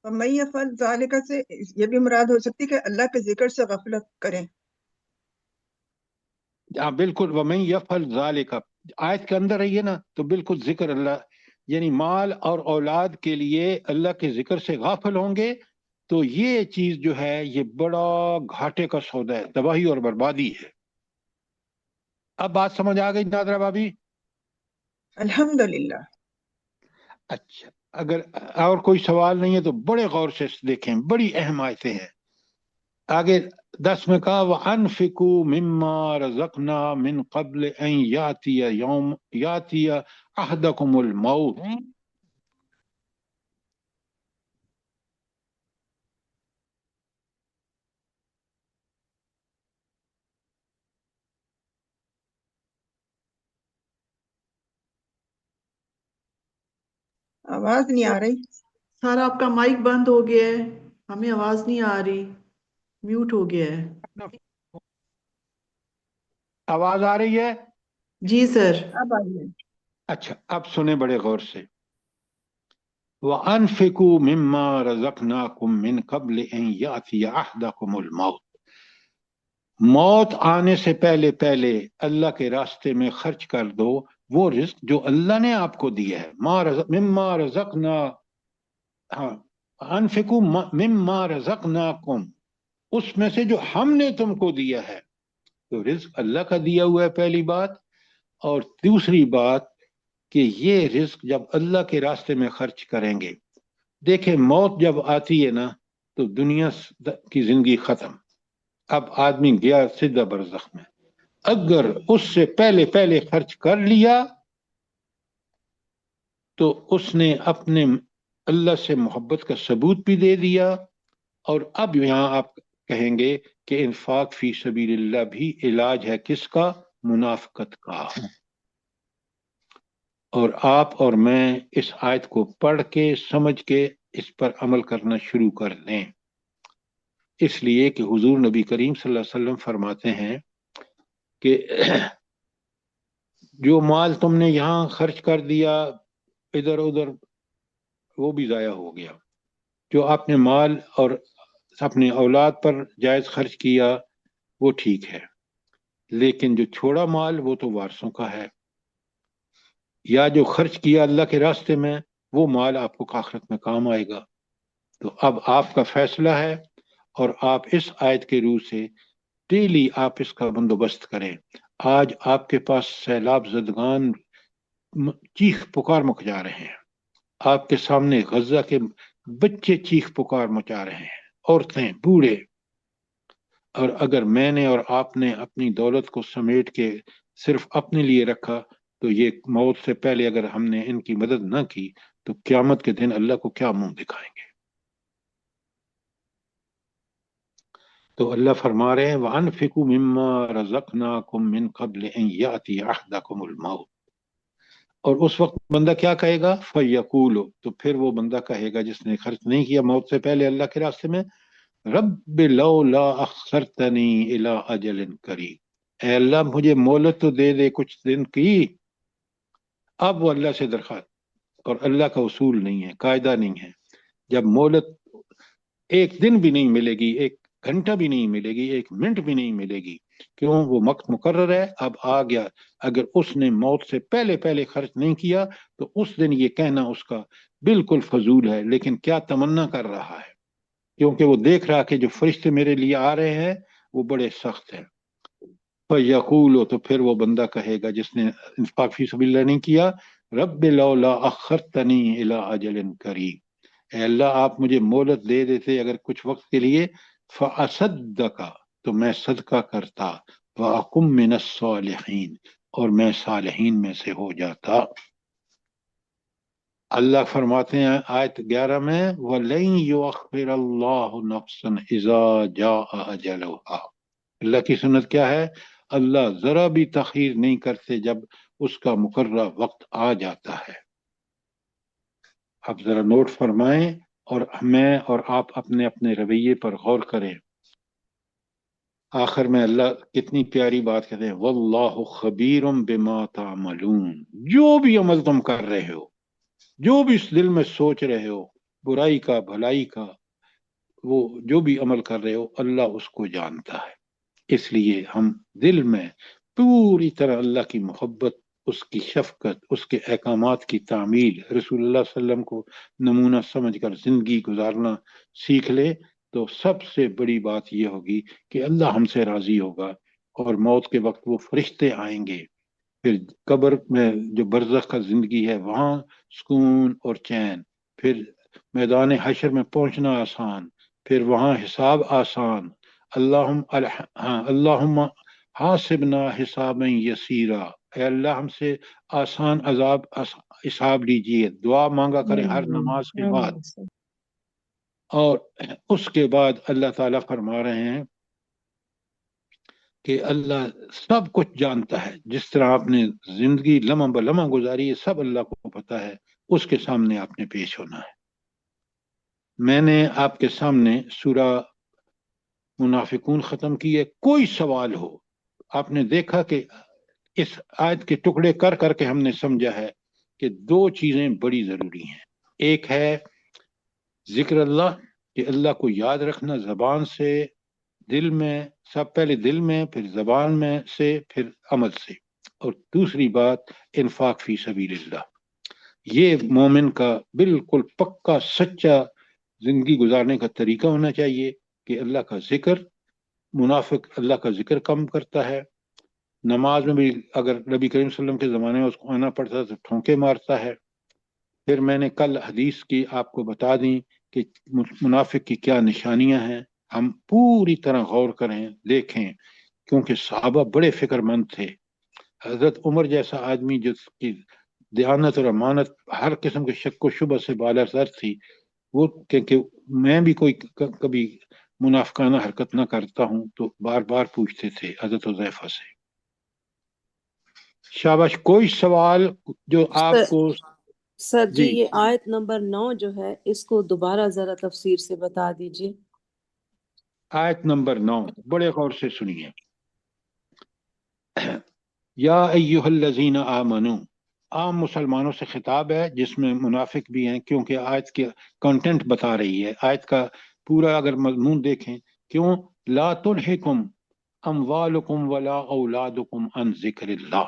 मैं यफ़अल ज़ालिका से ये भी मुराद हो सकती है कि अल्लाह के जिक्र से गफलत करें। हाँ बिल्कुल, वमन यफ़अल ज़ालिका आयत के अंदर रही है ना, तो बिल्कुल जिक्र अल्लाह, यानी माल और औलाद के लिए अल्लाह के जिक्र से गाफिल होंगे, तो ये चीज जो है ये बड़ा घाटे का सौदा है, तबाही और बर्बादी है। अब बात समझ आ गई नादरा भाभी? अल्हम्दुलिल्लाह। अच्छा, अगर और कोई सवाल नहीं है तो बड़े गौर से देखें, बड़ी अहम आयतें हैं। आगे 10 में कहा वअनफिकू मिम्मा रज़क़ना मिन क़ब्ल अन यातिया यौम यातिया अहदकुमुल मौत। आवाज नहीं आ रही। सर आपका माइक बंद हो गया है, हमें आवाज नहीं आ रही, म्यूट हो गया है। आवाज आ रही है? जी सर। अब आई है। अच्छा, अब सुने बड़े गौर से। वअनफिकू मिम्मा रज़क़नाकुम मिन क़ब्ल अन यातिया अहदकुमुल मौत, मौत आने से पहले पहले अल्लाह के रास्ते में खर्च कर दो वो रिस्क जो अल्लाह ने आपको दिया है। मिम्मा रज़क़ना, हाँ, अनफिकू मिम्मा रज़क़नाकुम, उसमें से जो हमने तुमको दिया है। तो रिस्क अल्लाह का दिया हुआ है, पहली बात। और दूसरी बात कि ये रिस्क जब अल्लाह के रास्ते में खर्च करेंगे, देखें मौत जब आती है ना तो दुनिया की जिंदगी खत्म, अब आदमी गया सीधा बरज़ख में। अगर उससे पहले पहले खर्च कर लिया तो उसने अपने अल्लाह से मोहब्बत का सबूत भी दे दिया। और अब यहाँ आप कहेंगे कि इन्फाक फी सबीलिल्लाह भी इलाज है किसका? मुनाफिकत का। और आप और मैं इस आयत को पढ़ के समझ के इस पर अमल करना शुरू कर दें, इसलिए कि हुजूर नबी करीम सल्लल्लाहु अलैहि वसल्लम फरमाते हैं कि जो माल तुमने यहाँ खर्च कर दिया इधर उधर, वो भी ज़ाया हो गया। जो आपने माल और अपने औलाद पर जायज़ खर्च किया वो ठीक है, लेकिन जो छोड़ा माल वो तो वारसों का है। या जो खर्च किया अल्लाह के रास्ते में वो माल आपको आखिरत में काम आएगा। तो अब आपका फैसला है, और आप इस आयत के रूह से डेली आप इसका बंदोबस्त करें। आज आपके पास सैलाब ज़दगान चीख पुकार मचा रहे हैं, आपके सामने गजा के बच्चे चीख पुकार मचा रहे हैं, औरतें, बूढ़े। और अगर मैंने और आपने अपनी दौलत को समेट के सिर्फ अपने लिए रखा, तो ये मौत से पहले अगर हमने इनकी मदद न की तो क़यामत के दिन अल्लाह को क्या मुंह दिखाएंगे। तो अल्लाह फरमा रहे हैं वअनफिकू मिम्मा रज़क़नाकुम मिन क़ब्ल अन याति अहदकुमुल मौत। और उस वक्त बंदा क्या कहेगा? फयकूल, तो फिर वो बंदा कहेगा जिसने खर्च नहीं किया मौत से पहले अल्लाह के रास्ते में, रब्बि लौला अख्खरतनी इला अजलिन करीब, ऐ अल्लाह मुझे मोहलत तो दे दे कुछ दिन की। अब वो अल्लाह से दरखास्त, और अल्लाह का उसूल नहीं है, कायदा नहीं है, जब मोहलत एक दिन भी नहीं मिलेगी, एक घंटा भी नहीं मिलेगी, एक मिनट भी नहीं मिलेगी, क्यों? वो वक्त मुकर्रर है, अब आ गया। अगर उसने मौत से पहले पहले खर्च नहीं किया तो उस दिन ये कहना उसका बिल्कुल फजूल है। लेकिन क्या तमन्ना कर रहा है, क्योंकि वो देख रहा कि जो फरिश्ते मेरे लिए आ रहे हैं वो बड़े सख्त हैं। फयकूल, तो फिर वो बंदा कहेगा जिसने इंफाक फी सबिलिल्लाह नहीं किया, रब्बि लौला अखरतनी इला अजलिन करीब, اے اللہ آپ مجھے مہلت دے دیتے اگر کچھ وقت کے لیے، فَأَصَدَّقَ تو میں صدقہ کرتا، وَأَكُن مِّنَ الصَّالِحِينَ اور میں صالحین میں سے ہو جاتا۔ اللہ فرماتے ہیں آیت 11 میں وَلَن يُؤَخِّرَ اللَّهُ نَفْسًا إِذَا جَاءَ أَجَلُهَا، اللہ کی سنت کیا ہے؟ اللہ ذرا بھی تاخیر نہیں کرتے جب اس کا مقررہ وقت آ جاتا ہے۔ آپ ذرا نوٹ فرمائیں اور میں اور آپ اپنے اپنے رویے پر غور کریں۔ آخر میں اللہ کتنی پیاری بات کہتے ہیں واللہ خبیر بما تعملون، جو بھی عمل تم کر رہے ہو، جو بھی اس دل میں سوچ رہے ہو، برائی کا بھلائی کا، وہ جو بھی عمل کر رہے ہو اللہ اس کو جانتا ہے۔ اس لیے ہم دل میں پوری طرح اللہ کی محبت، اس کی شفقت، اس کے احکامات کی تعمیل، رسول اللہ صلی اللہ علیہ وسلم کو نمونہ سمجھ کر زندگی گزارنا سیکھ لے تو سب سے بڑی بات یہ ہوگی کہ اللہ ہم سے راضی ہوگا، اور موت کے وقت وہ فرشتے آئیں گے، پھر قبر میں جو برزخ کا زندگی ہے وہاں سکون اور چین، پھر میدان حشر میں پہنچنا آسان، پھر وہاں حساب آسان، اللہم حاسبنا حسابا یسیرا، اے اللہ ہم سے آسان عذاب حساب لیجیے، دعا مانگا کریں ہر نماز کے بعد۔ اور اس کے بعد اللہ تعالیٰ فرما رہے ہیں کہ اللہ سب کچھ جانتا ہے، جس طرح آپ نے زندگی لمحہ بلمحہ گزاری ہے سب اللہ کو پتا ہے، اس کے سامنے آپ نے پیش ہونا ہے۔ میں نے آپ کے سامنے سورہ منافقون ختم کی ہے، کوئی سوال ہو، آپ نے دیکھا کہ اس آیت کے ٹکڑے کر کر کے ہم نے سمجھا ہے کہ دو چیزیں بڑی ضروری ہیں، ایک ہے ذکر اللہ، کہ اللہ کو یاد رکھنا زبان سے، دل میں، سب پہلے دل میں، پھر زبان میں سے، پھر عمل سے، اور دوسری بات انفاق فی سبیل اللہ۔ یہ مومن کا بالکل پکا سچا زندگی گزارنے کا طریقہ ہونا چاہیے کہ اللہ کا ذکر، منافق اللہ کا ذکر کم کرتا ہے، نماز میں بھی اگر نبی کریم صلی اللہ علیہ وسلم کے زمانے میں اس کو آنا پڑتا تو ٹھونکے مارتا ہے۔ پھر میں نے کل حدیث کی آپ کو بتا دیں کہ منافق کی کیا نشانیاں ہیں، ہم پوری طرح غور کریں، دیکھیں، کیونکہ صحابہ بڑے فکر مند تھے۔ حضرت عمر جیسا آدمی جس کی دیانت اور امانت ہر قسم کے شک و شبہ سے بالا سر تھی، وہ کہ میں بھی کوئی کبھی منافقانہ حرکت نہ کرتا ہوں تو بار بار پوچھتے تھے حضرت حذیفہ سے۔ شاباش، کوئی سوال جو آپ کو؟ سر جی جی یہ آیت نمبر 9 جو ہے اس کو دوبارہ ذرا تفسیر سے بتا دیجئے۔ آیت نمبر 9 بڑے غور سے سنیے۔ یا ایہا الذین آمنو، عام مسلمانوں سے خطاب ہے جس میں منافق بھی ہیں، کیونکہ آیت کے کنٹینٹ بتا رہی ہے۔ آیت کا پورا اگر مضمون دیکھیں، کیوں لا تلہکم اموالکم ولا اولادکم عن ذکر اللہ،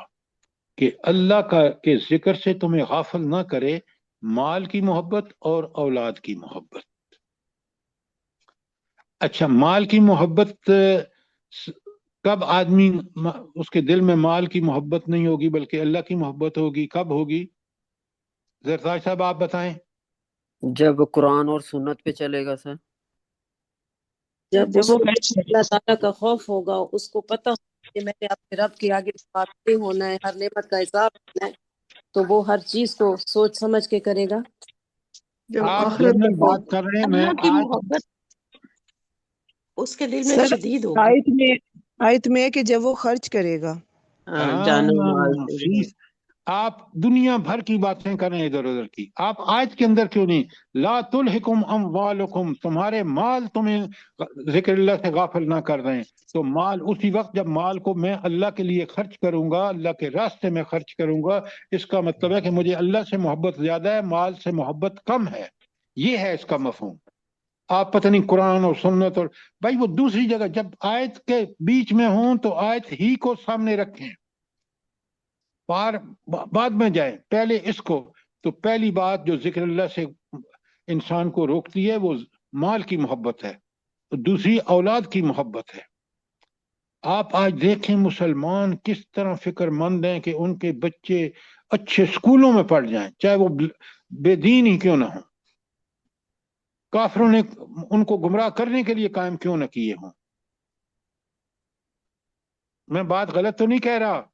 کہ اللہ کا کے ذکر سے تمہیں غافل نہ کرے مال کی محبت اور اولاد کی محبت۔ اچھا، مال کی محبت کب آدمی اس کے دل میں مال کی محبت نہیں ہوگی بلکہ اللہ کی محبت ہوگی؟ کب ہوگی؟ زرتاج صاحب آپ بتائیں۔ جب قرآن اور سنت پہ چلے گا سر، جب اس کو اللہ تعالیٰ کا خوف ہوگا، اس کو پتہ ہوگا کہ میں نے اپنے رب کے آگے پاتے ہونا ہے، ہر نعمت کا حساب ہونا ہے، تو وہ ہر چیز کو سوچ سمجھ کے کرے گا۔ جب آپ آخرت جنرل بات کر رہے ہیں، میں اللہ کی آج محبت اس کے دل میں سر شدید ہوگی۔ آیت میں ہے کہ جب وہ خرچ کرے گا۔ جان و مال سے فیس آپ دنیا بھر کی باتیں کر رہے ہیں ادھر ادھر کی، آپ آیت کے اندر کیوں نہیں؟ لا تلہکم اموالکم، تمہارے مال تمہیں ذکر اللہ سے غافل نہ کر رہے ہیں، تو مال اسی وقت جب مال کو میں اللہ کے لیے خرچ کروں گا، اللہ کے راستے میں خرچ کروں گا، اس کا مطلب ہے کہ مجھے اللہ سے محبت زیادہ ہے، مال سے محبت کم ہے، یہ ہے اس کا مفہوم۔ آپ پتہ نہیں قرآن اور سنت اور بھائی وہ دوسری جگہ جب آیت کے بیچ میں ہوں تو آیت ہی کو سامنے رکھیں، بعد میں جائیں، پہلے اس کو۔ تو پہلی بات جو ذکر اللہ سے انسان کو روکتی ہے وہ مال کی محبت ہے، دوسری اولاد کی محبت ہے۔ آپ آج دیکھیں مسلمان کس طرح فکر مند ہیں کہ ان کے بچے अच्छे स्कूलों में पढ़ जाएं, चाहे वो बेदीन ही क्यों ना हो, काफिरों ने उनको गुमराह करने के लिए कायम क्यों न किए हों। मैं बात गलत तो नहीं कह रहा?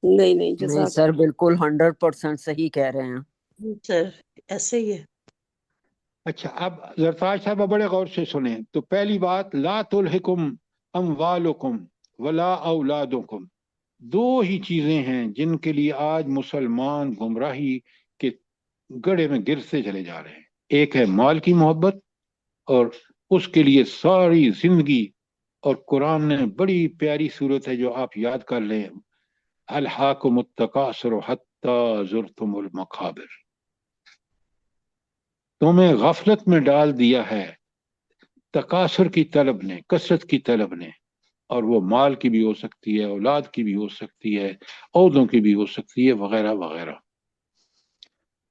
नहीं नहीं नहीं जज़ाक सर, बिल्कुल 100% सही कह रहे हैं। सर ऐसे ही है। अच्छा, अब जरताज साहब बड़े गौर से सुने। तो पहली बात, ला तुलहिकुम अमवालुकुम वला औलादुकुम, दो ही चीजें हैं जिनके लिए आज मुसलमान गुमराही के गड्ढे में गिरते चले जा रहे हैं। एक है माल की मोहब्बत, और उसके लिए सारी जिंदगी, और कुरान ने बड़ी प्यारी सूरत है जो आप याद कर लें, अलहाकुमुत तकासुर हत्ता जुरतुमुल मकाबिर, तुम्हें गफलत में डाल दिया है तकासुर की तलब ने, कसरत की तलब ने, और वो माल की भी हो सकती है, औलाद की भी हो सकती है, औदों की भी हो सकती है, वगैरह वगैरह।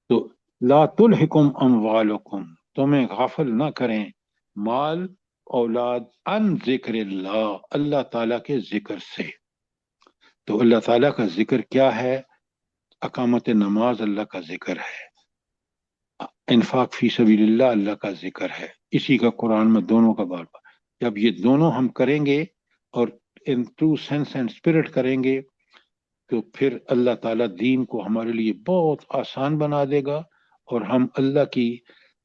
तो ला तुलहिकुम अमवालुकुम, तुम्हें गाफिल ना करें माल औलाद, अन जिक्रिल्लाह, अल्लाह ताला के जिक्र से। तो अल्लाह ताला का जिक्र क्या है? अकामत नमाज अल्लाह का जिक्र है, इन्फाक फी सबीलिल्लाह अल्लाह का जिक्र है। इसी का कुरान में दोनों का बार बार, जब ये दोनों हम करेंगे और in true sense and spirit करेंगे, तो फिर अल्लाह ताला दीन को हमारे लिए बहुत आसान बना देगा, और हम अल्लाह की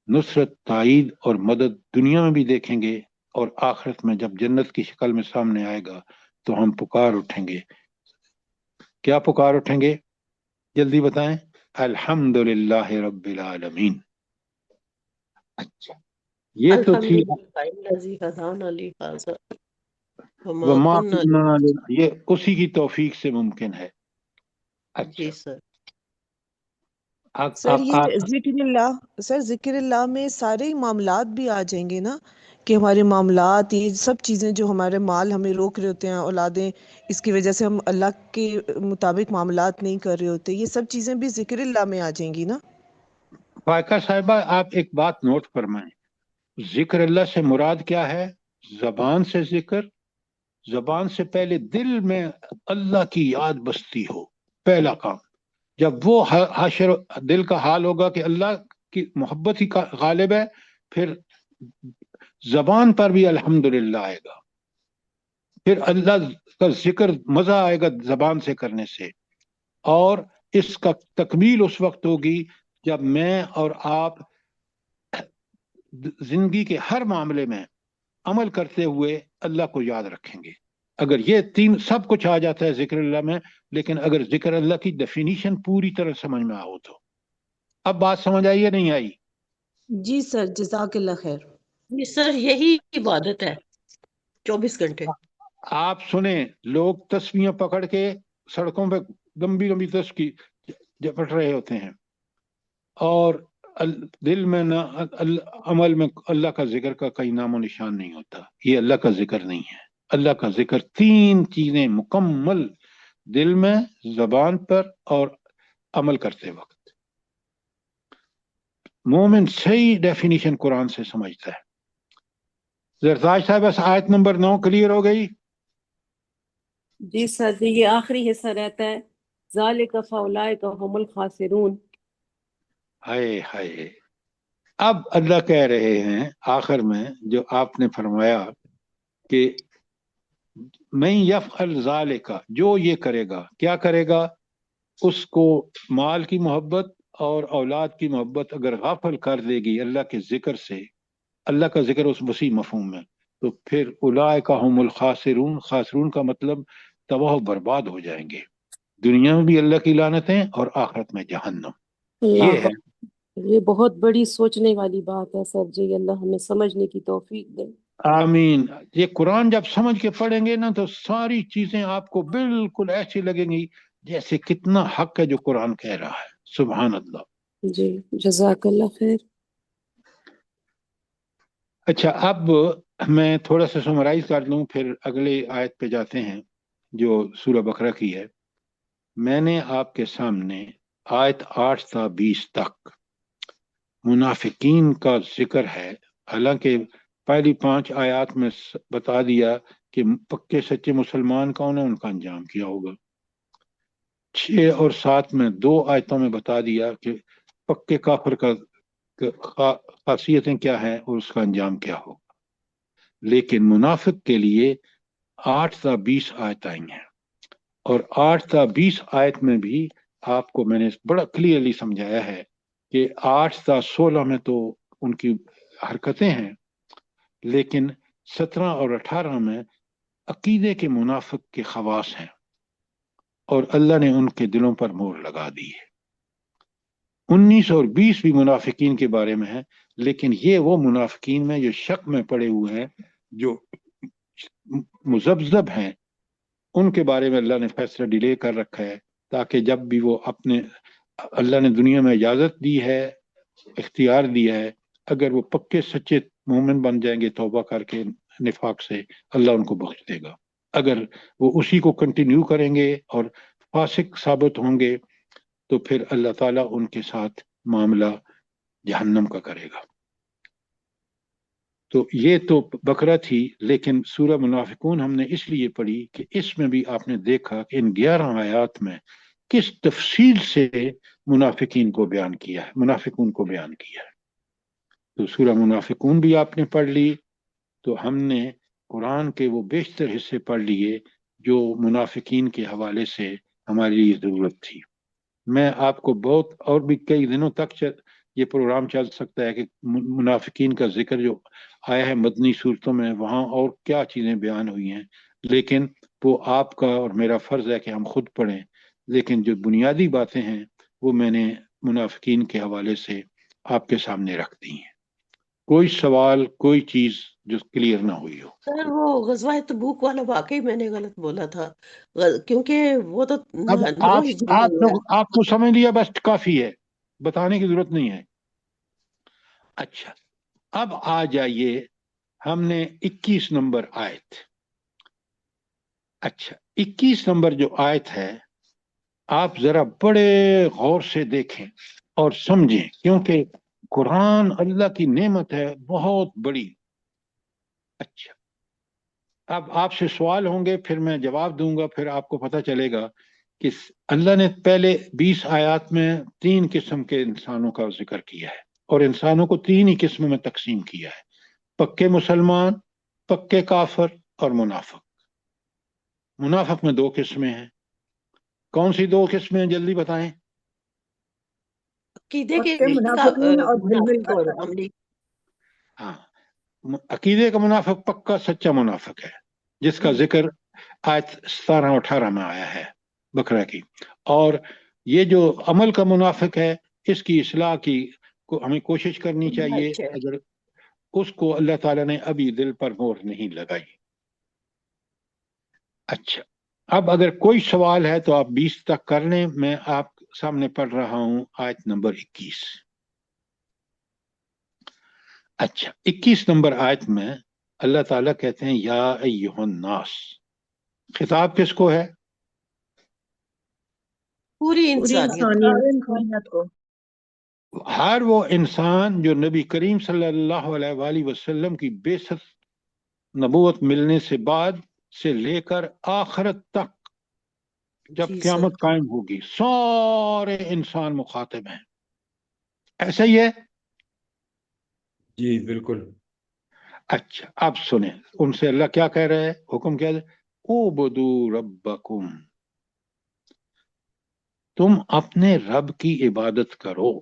नुसरत, ताईद और मदद दुनिया में भी देखेंगे, और आखिरत में जब जन्नत की शक्ल में सामने आएगा तो हम पुकार उठेंगे। क्या पुकार उठेंगे? जल्दी बताएं। अल्हम्दुलिल्लाह रब्बिल आलमीन। अच्छा, ये तो थी अल्हम्दुलिल्लाहिल्लज़ी हदाना लिहाज़ा वमा वमा कुन्ना कुन्ना, ये उसी की तौफीक से मुमकिन है। जी अच्छा, सर। सर ये आप जिक्रिल्लाह में सारे ही मामलात भी आ जाएंगे ना, कि हमारे मामलात, ये सब चीज़ें जो हमारे माल हमें रोक रहे होते हैं, औलादें, इसकी वजह से हम अल्लाह के मुताबिक मामलात नहीं कर रहे होते, ये सब चीज़ें भी जिक्रिल्लाह में आ जाएंगी ना। फायका साहिबा, आप एक बात नोट फरमाएं, जिक्र अल्लाह से मुराद क्या है? जबान से जिक्र, जबान से पहले दिल में अल्लाह की याद बसती हो, पहला काम। जब वो हाशर दिल का हाल होगा कि अल्लाह की मोहब्बत ही गालिब है, फिर जबान पर भी अल्हम्दुलिल्लाह आएगा, फिर अल्लाह का जिक्र मजा आएगा जबान से करने से। और इसका तकमील उस वक्त होगी जब मैं और आप जिंदगी के हर मामले में अमल करते हुए अल्लाह को याद रखेंगे। अगर ये तीन सब कुछ आ जाता है जिक्र अल्लाह में, लेकिन अगर जिक्र अल्लाह की डेफिनेशन पूरी तरह समझ में आओ तो। अब बात समझ आई या नहीं आई? जी सर, जज़ाकल्लाह खैर। जी सर, यही इबादत है 24 घंटे। आप सुने, लोग तस्वीरें पकड़ के सड़कों पे लंबी लंबी तस्वीर झपट रहे होते हैं, और दिल में ना अमल में अल्लाह का जिक्र का कहीं नामो निशान नहीं होता। ये अल्लाह का जिक्र नहीं है। अल्लाह का जिक्र तीन चीजें मुकम्मल, दिल में, जबान पर और अमल करते वक्त। मोमिन सही डेफिनेशन कुरान से समझता है। जरदाज साहब, बस आयत नंबर 9 क्लियर हो गई? जी सर जी, ये आखिरी हिस्सा रहता है, ज़ालिका फ़उलाइका हुमुल खासिरून। हाय हाय, अब अल्लाह कह रहे हैं आखिर में जो आपने फरमाया कि मैं यफ़अल ज़ालिका, जो ये करेगा, क्या करेगा? उसको माल की मोहब्बत और औलाद की मोहब्बत अगर गाफल कर देगी अल्लाह के जिक्र से, अल्लाह का जिक्र उस वसी मफहूम में, तो फिर उलाइका हुमुल खासिरून, खासिरून का मतलब तबाह बर्बाद हो जाएंगे, दुनिया में भी अल्लाह की लानतें और आखिरत में जहन्नम। ये अल्लाह, है। ये बहुत बड़ी सोचने वाली बात है सर जी, अल्लाह हमें समझने की तौफीक दे। आमीन। ये कुरान जब समझ के पढ़ेंगे ना, तो सारी चीजें आपको बिल्कुल ऐसी लगेंगी जैसे कितना हक है जो कुरान कह रहा है। सुभान अल्लाह। जी, जज़ाकल्लाह खैर। अच्छा, अब मैं थोड़ा सा समराइज कर लूं, फिर अगले आयत पे जाते हैं जो सूरह बकरा की है। मैंने आपके सामने आयत 8 से 20 तक मुनाफिकीन का जिक्र है। हालांकि पहली 5 आयत में बता दिया कि पक्के सच्चे मुसलमान कौन है, उनका अंजाम क्या होगा। 6 اور 7 में 2 आयतों में बता दिया कि पक्के काफिर का खासियतें क्या है और उसका अंजाम क्या होगा। लेकिन मुनाफिक के लिए 8 ता 20 आयत आई हैं, और 8 ता 20 आयत में भी आपको मैंने बड़ा क्लियरली समझाया है कि 8 ता 16 में तो उनकी हरकतें हैं, लेकिन 17 और 18 में अकीदे के मुनाफिक के खवास हैं, और अल्लाह ने उनके दिलों पर मोहर लगा दी है। 19 और 20 भी मुनाफिकीन के बारे में है, लेकिन ये वो मुनाफिकीन में जो शक में पड़े हुए हैं, जो मुजब्जब हैं, उनके बारे में अल्लाह ने फैसला डिले कर रखा है, ताकि जब भी वो अपने, अल्लाह ने दुनिया में इजाजत दी है, इख्तियार दिया है, अगर वो पक्के सच्चे मोमिन बन जाएंगे तौबा करके निफाक से, अल्लाह उनको बख्श देगा। अगर वो उसी को कंटिन्यू करेंगे और फासिक साबित होंगे तो फिर अल्लाह ताला उनके साथ मामला जहन्नम का करेगा। तो ये तो बकरा थी, लेकिन सूरह मुनाफिकून हमने इसलिए पढ़ी कि इसमें भी आपने देखा कि इन 11 आयात में किस तफसील से मुनाफिकीन को बयान किया है, मुनाफिकून को बयान किया है। तो सूरह मुनाफिकून भी आपने पढ़ ली, तो हमने कुरान के वो बेशतर हिस्से पढ़ लिए जो मुनाफिकीन के हवाले से हमारे लिए ज़रूरत थी। मैं आपको बहुत, और भी कई दिनों तक ये प्रोग्राम चल सकता है कि मुनाफिकीन का जिक्र जो आया है मदनी सूरतों में, वहाँ और क्या चीज़ें बयान हुई हैं, लेकिन वो आपका और मेरा फ़र्ज़ है कि हम खुद पढ़ें। लेकिन जो बुनियादी बातें हैं वो मैंने मुनाफिकीन के हवाले से आपके सामने रख दी हैं। कोई सवाल, कोई चीज़ जो क्लियर ना हुई हो। सर वो गजवा तबूक वाला वाकई मैंने गलत बोला था, क्योंकि वो तो अब 9 हिजरी में हुआ है। आपको समझ लिया, बस काफ़ी है, बताने की जरूरत नहीं है। अच्छा, अब आ जाइए, हमने 21 नंबर आयत, अच्छा 21 नंबर जो आयत है, आप जरा बड़े गौर से देखें और समझें, क्योंकि कुरान अल्लाह की नेमत है बहुत बड़ी। अच्छा, अब आपसे सवाल होंगे, फिर मैं जवाब दूंगा, फिर आपको पता चलेगा कि अल्लाह ने पहले 20 आयत में 3 किस्म के इंसानों का जिक्र किया है, और इंसानों को 3 ही किस्म में तकसीम किया है, पक्के मुसलमान, पक्के काफिर और मुनाफिक। मुनाफिक में 2 किस्में हैं। कौन सी 2 किस्में हैं, जल्दी बताएं। अकीदे के पक्के मुनाफिकीन और दिल मुनाफिक और काफिर। अमली। हाँ, अकीदे का मुनाफिक पक्का सच्चा मुनाफिक है, जिसका जिक्र आयत 17 और 18 में आया है बकरा की। और ये जो अमल का मुनाफिक है, इसकी इस्लाह की को हमें कोशिश करनी चाहिए, अच्छा, अगर उसको अल्लाह ताला ने अभी दिल पर मोहर नहीं लगाई। अच्छा, अब अगर कोई सवाल है तो आप 20 तक कर लें। मैं आप सामने पढ़ रहा हूं आयत नंबर 21। अच्छा, 21 नंबर आयत में अल्लाह ताला कहते हैं या अय्युहन नास। खिताब किसको है? पूरी पूरी इंसानियत। इंसानियत को। हर वो इंसान जो नबी करीम सल्लल्लाहु अलैहि वसल्लम की बेसत नबूवत मिलने से बाद से लेकर आखिरत तक, जब जी क़यामत सर। कायम होगी, सारे इंसान मुखातिब हैं। ऐसा ही है? जी बिल्कुल। अच्छा, अब सुने, उनसे अल्लाह क्या कह रहा है, हुक्म क्या है? उबुदू रब्बकुम, तुम अपने रब की इबादत करो।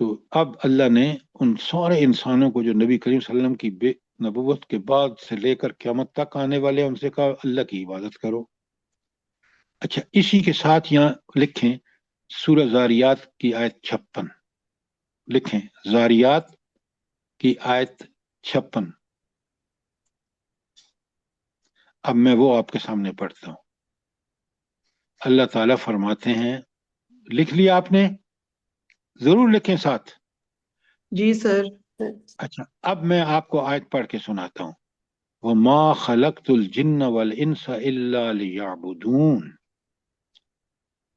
तो अब अल्लाह ने उन सारे इंसानों को जो नबी करीम सल्लल्लाहु अलैहि वसल्लम की नबूवत के बाद से लेकर क़यामत तक आने वाले, उनसे कहा अल्लाह की इबादत करो। अच्छा, इसी के साथ यहाँ लिखें सूरह ज़ारियात की आयत 56, लिखें ज़ारियात की आयत 56। अब मैं वो आपके सामने पढ़ता हूँ। अल्लाह ताला फरमाते हैं, लिख लिया आपने? जरूर लिखें साथ। जी सर। अच्छा, अब मैं आपको आयत पढ़ के सुनाता हूँ। वमा खलक़तुल जिन्न वल इंसा इल्ला लियअबुदून।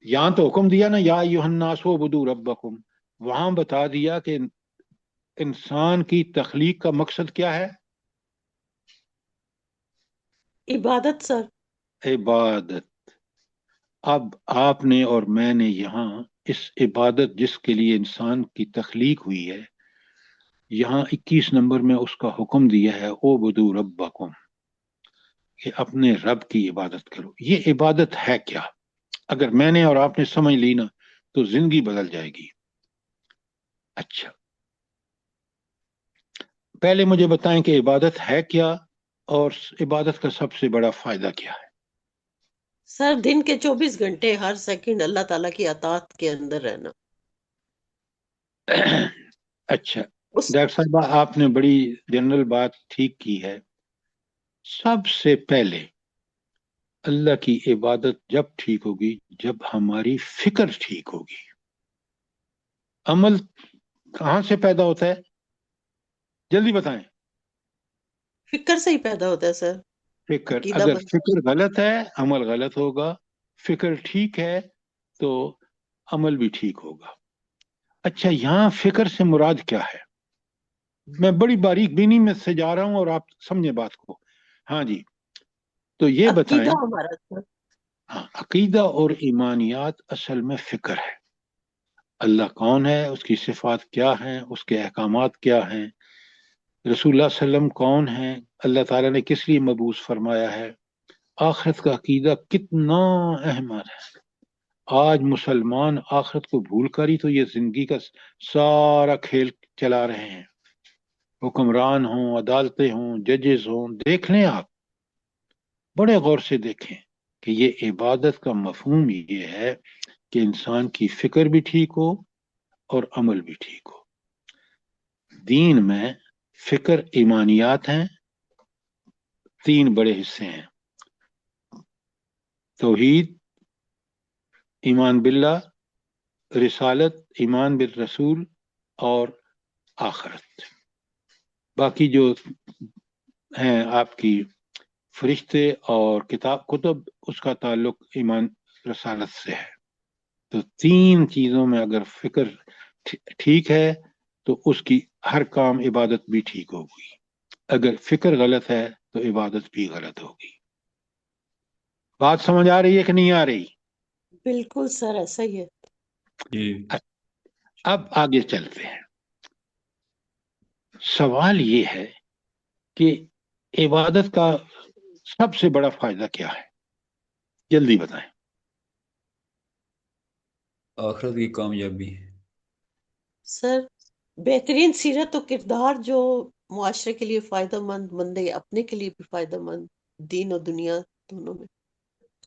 यहाँ तो हुक्म दिया ना, या अय्युहन्नास उबुदू रब्बकुम, वहां बता दिया कि इंसान की तख्लीक का मकसद क्या है? इबादत सर। इबादत। اب آپ نے اور میں نے یہاں اس عبادت جس کے لیے انسان کی تخلیق ہوئی ہے، یہاں 21 نمبر میں اس کا حکم دیا ہے، او بدو ربکم، کہ اپنے رب کی عبادت کرو۔ یہ عبادت ہے کیا؟ اگر میں نے اور آپ نے سمجھ لی نا تو زندگی بدل جائے گی۔ اچھا، پہلے مجھے بتائیں کہ عبادت ہے کیا اور عبادت کا سب سے بڑا فائدہ کیا ہے؟ سر دن کے 24 گھنٹے ہر سیکنڈ اللہ تعالیٰ کی اطاعت کے اندر رہنا۔ اچھا ڈاکٹر صاحبہ، آپ نے بڑی جنرل بات ٹھیک کی ہے۔ سب سے پہلے اللہ کی عبادت جب ٹھیک ہوگی جب ہماری فکر ٹھیک ہوگی۔ عمل کہاں سے پیدا ہوتا ہے؟ جلدی بتائیں۔ فکر سے ہی پیدا ہوتا ہے سر، فکر، عقیدہ اگر بن۔ فکر غلط ہے عمل غلط ہوگا، فکر ٹھیک ہے تو عمل بھی ٹھیک ہوگا۔ اچھا، یہاں فکر سے مراد کیا ہے؟ میں بڑی باریک بینی میں سے جا رہا ہوں اور آپ سمجھیں بات کو۔ ہاں جی، تو یہ بتائیں۔ عقیدہ ہمارا سر۔ ہاں، عقیدہ اور ایمانیات اصل میں فکر ہے۔ اللہ کون ہے، اس کی صفات کیا ہیں، اس کے احکامات کیا ہیں، رسول اللہ صلی اللہ علیہ وسلم کون ہیں، اللہ تعالیٰ نے کس لیے مبعوث فرمایا ہے، آخرت کا عقیدہ کتنا اہم ہے۔ آج مسلمان آخرت کو بھول کر ہی تو یہ زندگی کا سارا کھیل چلا رہے ہیں۔ حکمران ہوں، عدالتیں ہوں، ججز ہوں، دیکھ لیں آپ، بڑے غور سے دیکھیں کہ یہ عبادت کا مفہوم یہ ہے کہ انسان کی فکر بھی ٹھیک ہو اور عمل بھی ٹھیک ہو۔ دین میں فکر ایمانیات ہیں، 3 بڑے حصے ہیں: توحید، ایمان باللہ، رسالت، ایمان بالرسول، اور آخرت۔ باقی جو ہیں آپ کی فرشتے اور کتب، اس کا تعلق ایمان رسالت سے ہے۔ تو 3 چیزوں میں اگر فکر ٹھیک ہے تو اس کی ہر کام عبادت بھی ٹھیک ہوگی، اگر فکر غلط ہے تو عبادت بھی غلط ہوگی۔ بات سمجھ آ رہی ہے کہ نہیں آ رہی؟ بالکل سر، ایسا ہی ہے۔ جی اب آگے چلتے ہیں۔ سوال یہ ہے کہ عبادت کا سب سے بڑا فائدہ کیا ہے؟ جلدی بتائیں۔ آخرت کی کامیابی۔ سر بہترین سیرت و کردار جو معاشرے کے لیے فائدہ مند بندے، اپنے کے لیے بھی فائدہ مند، دین اور دنیا دونوں میں،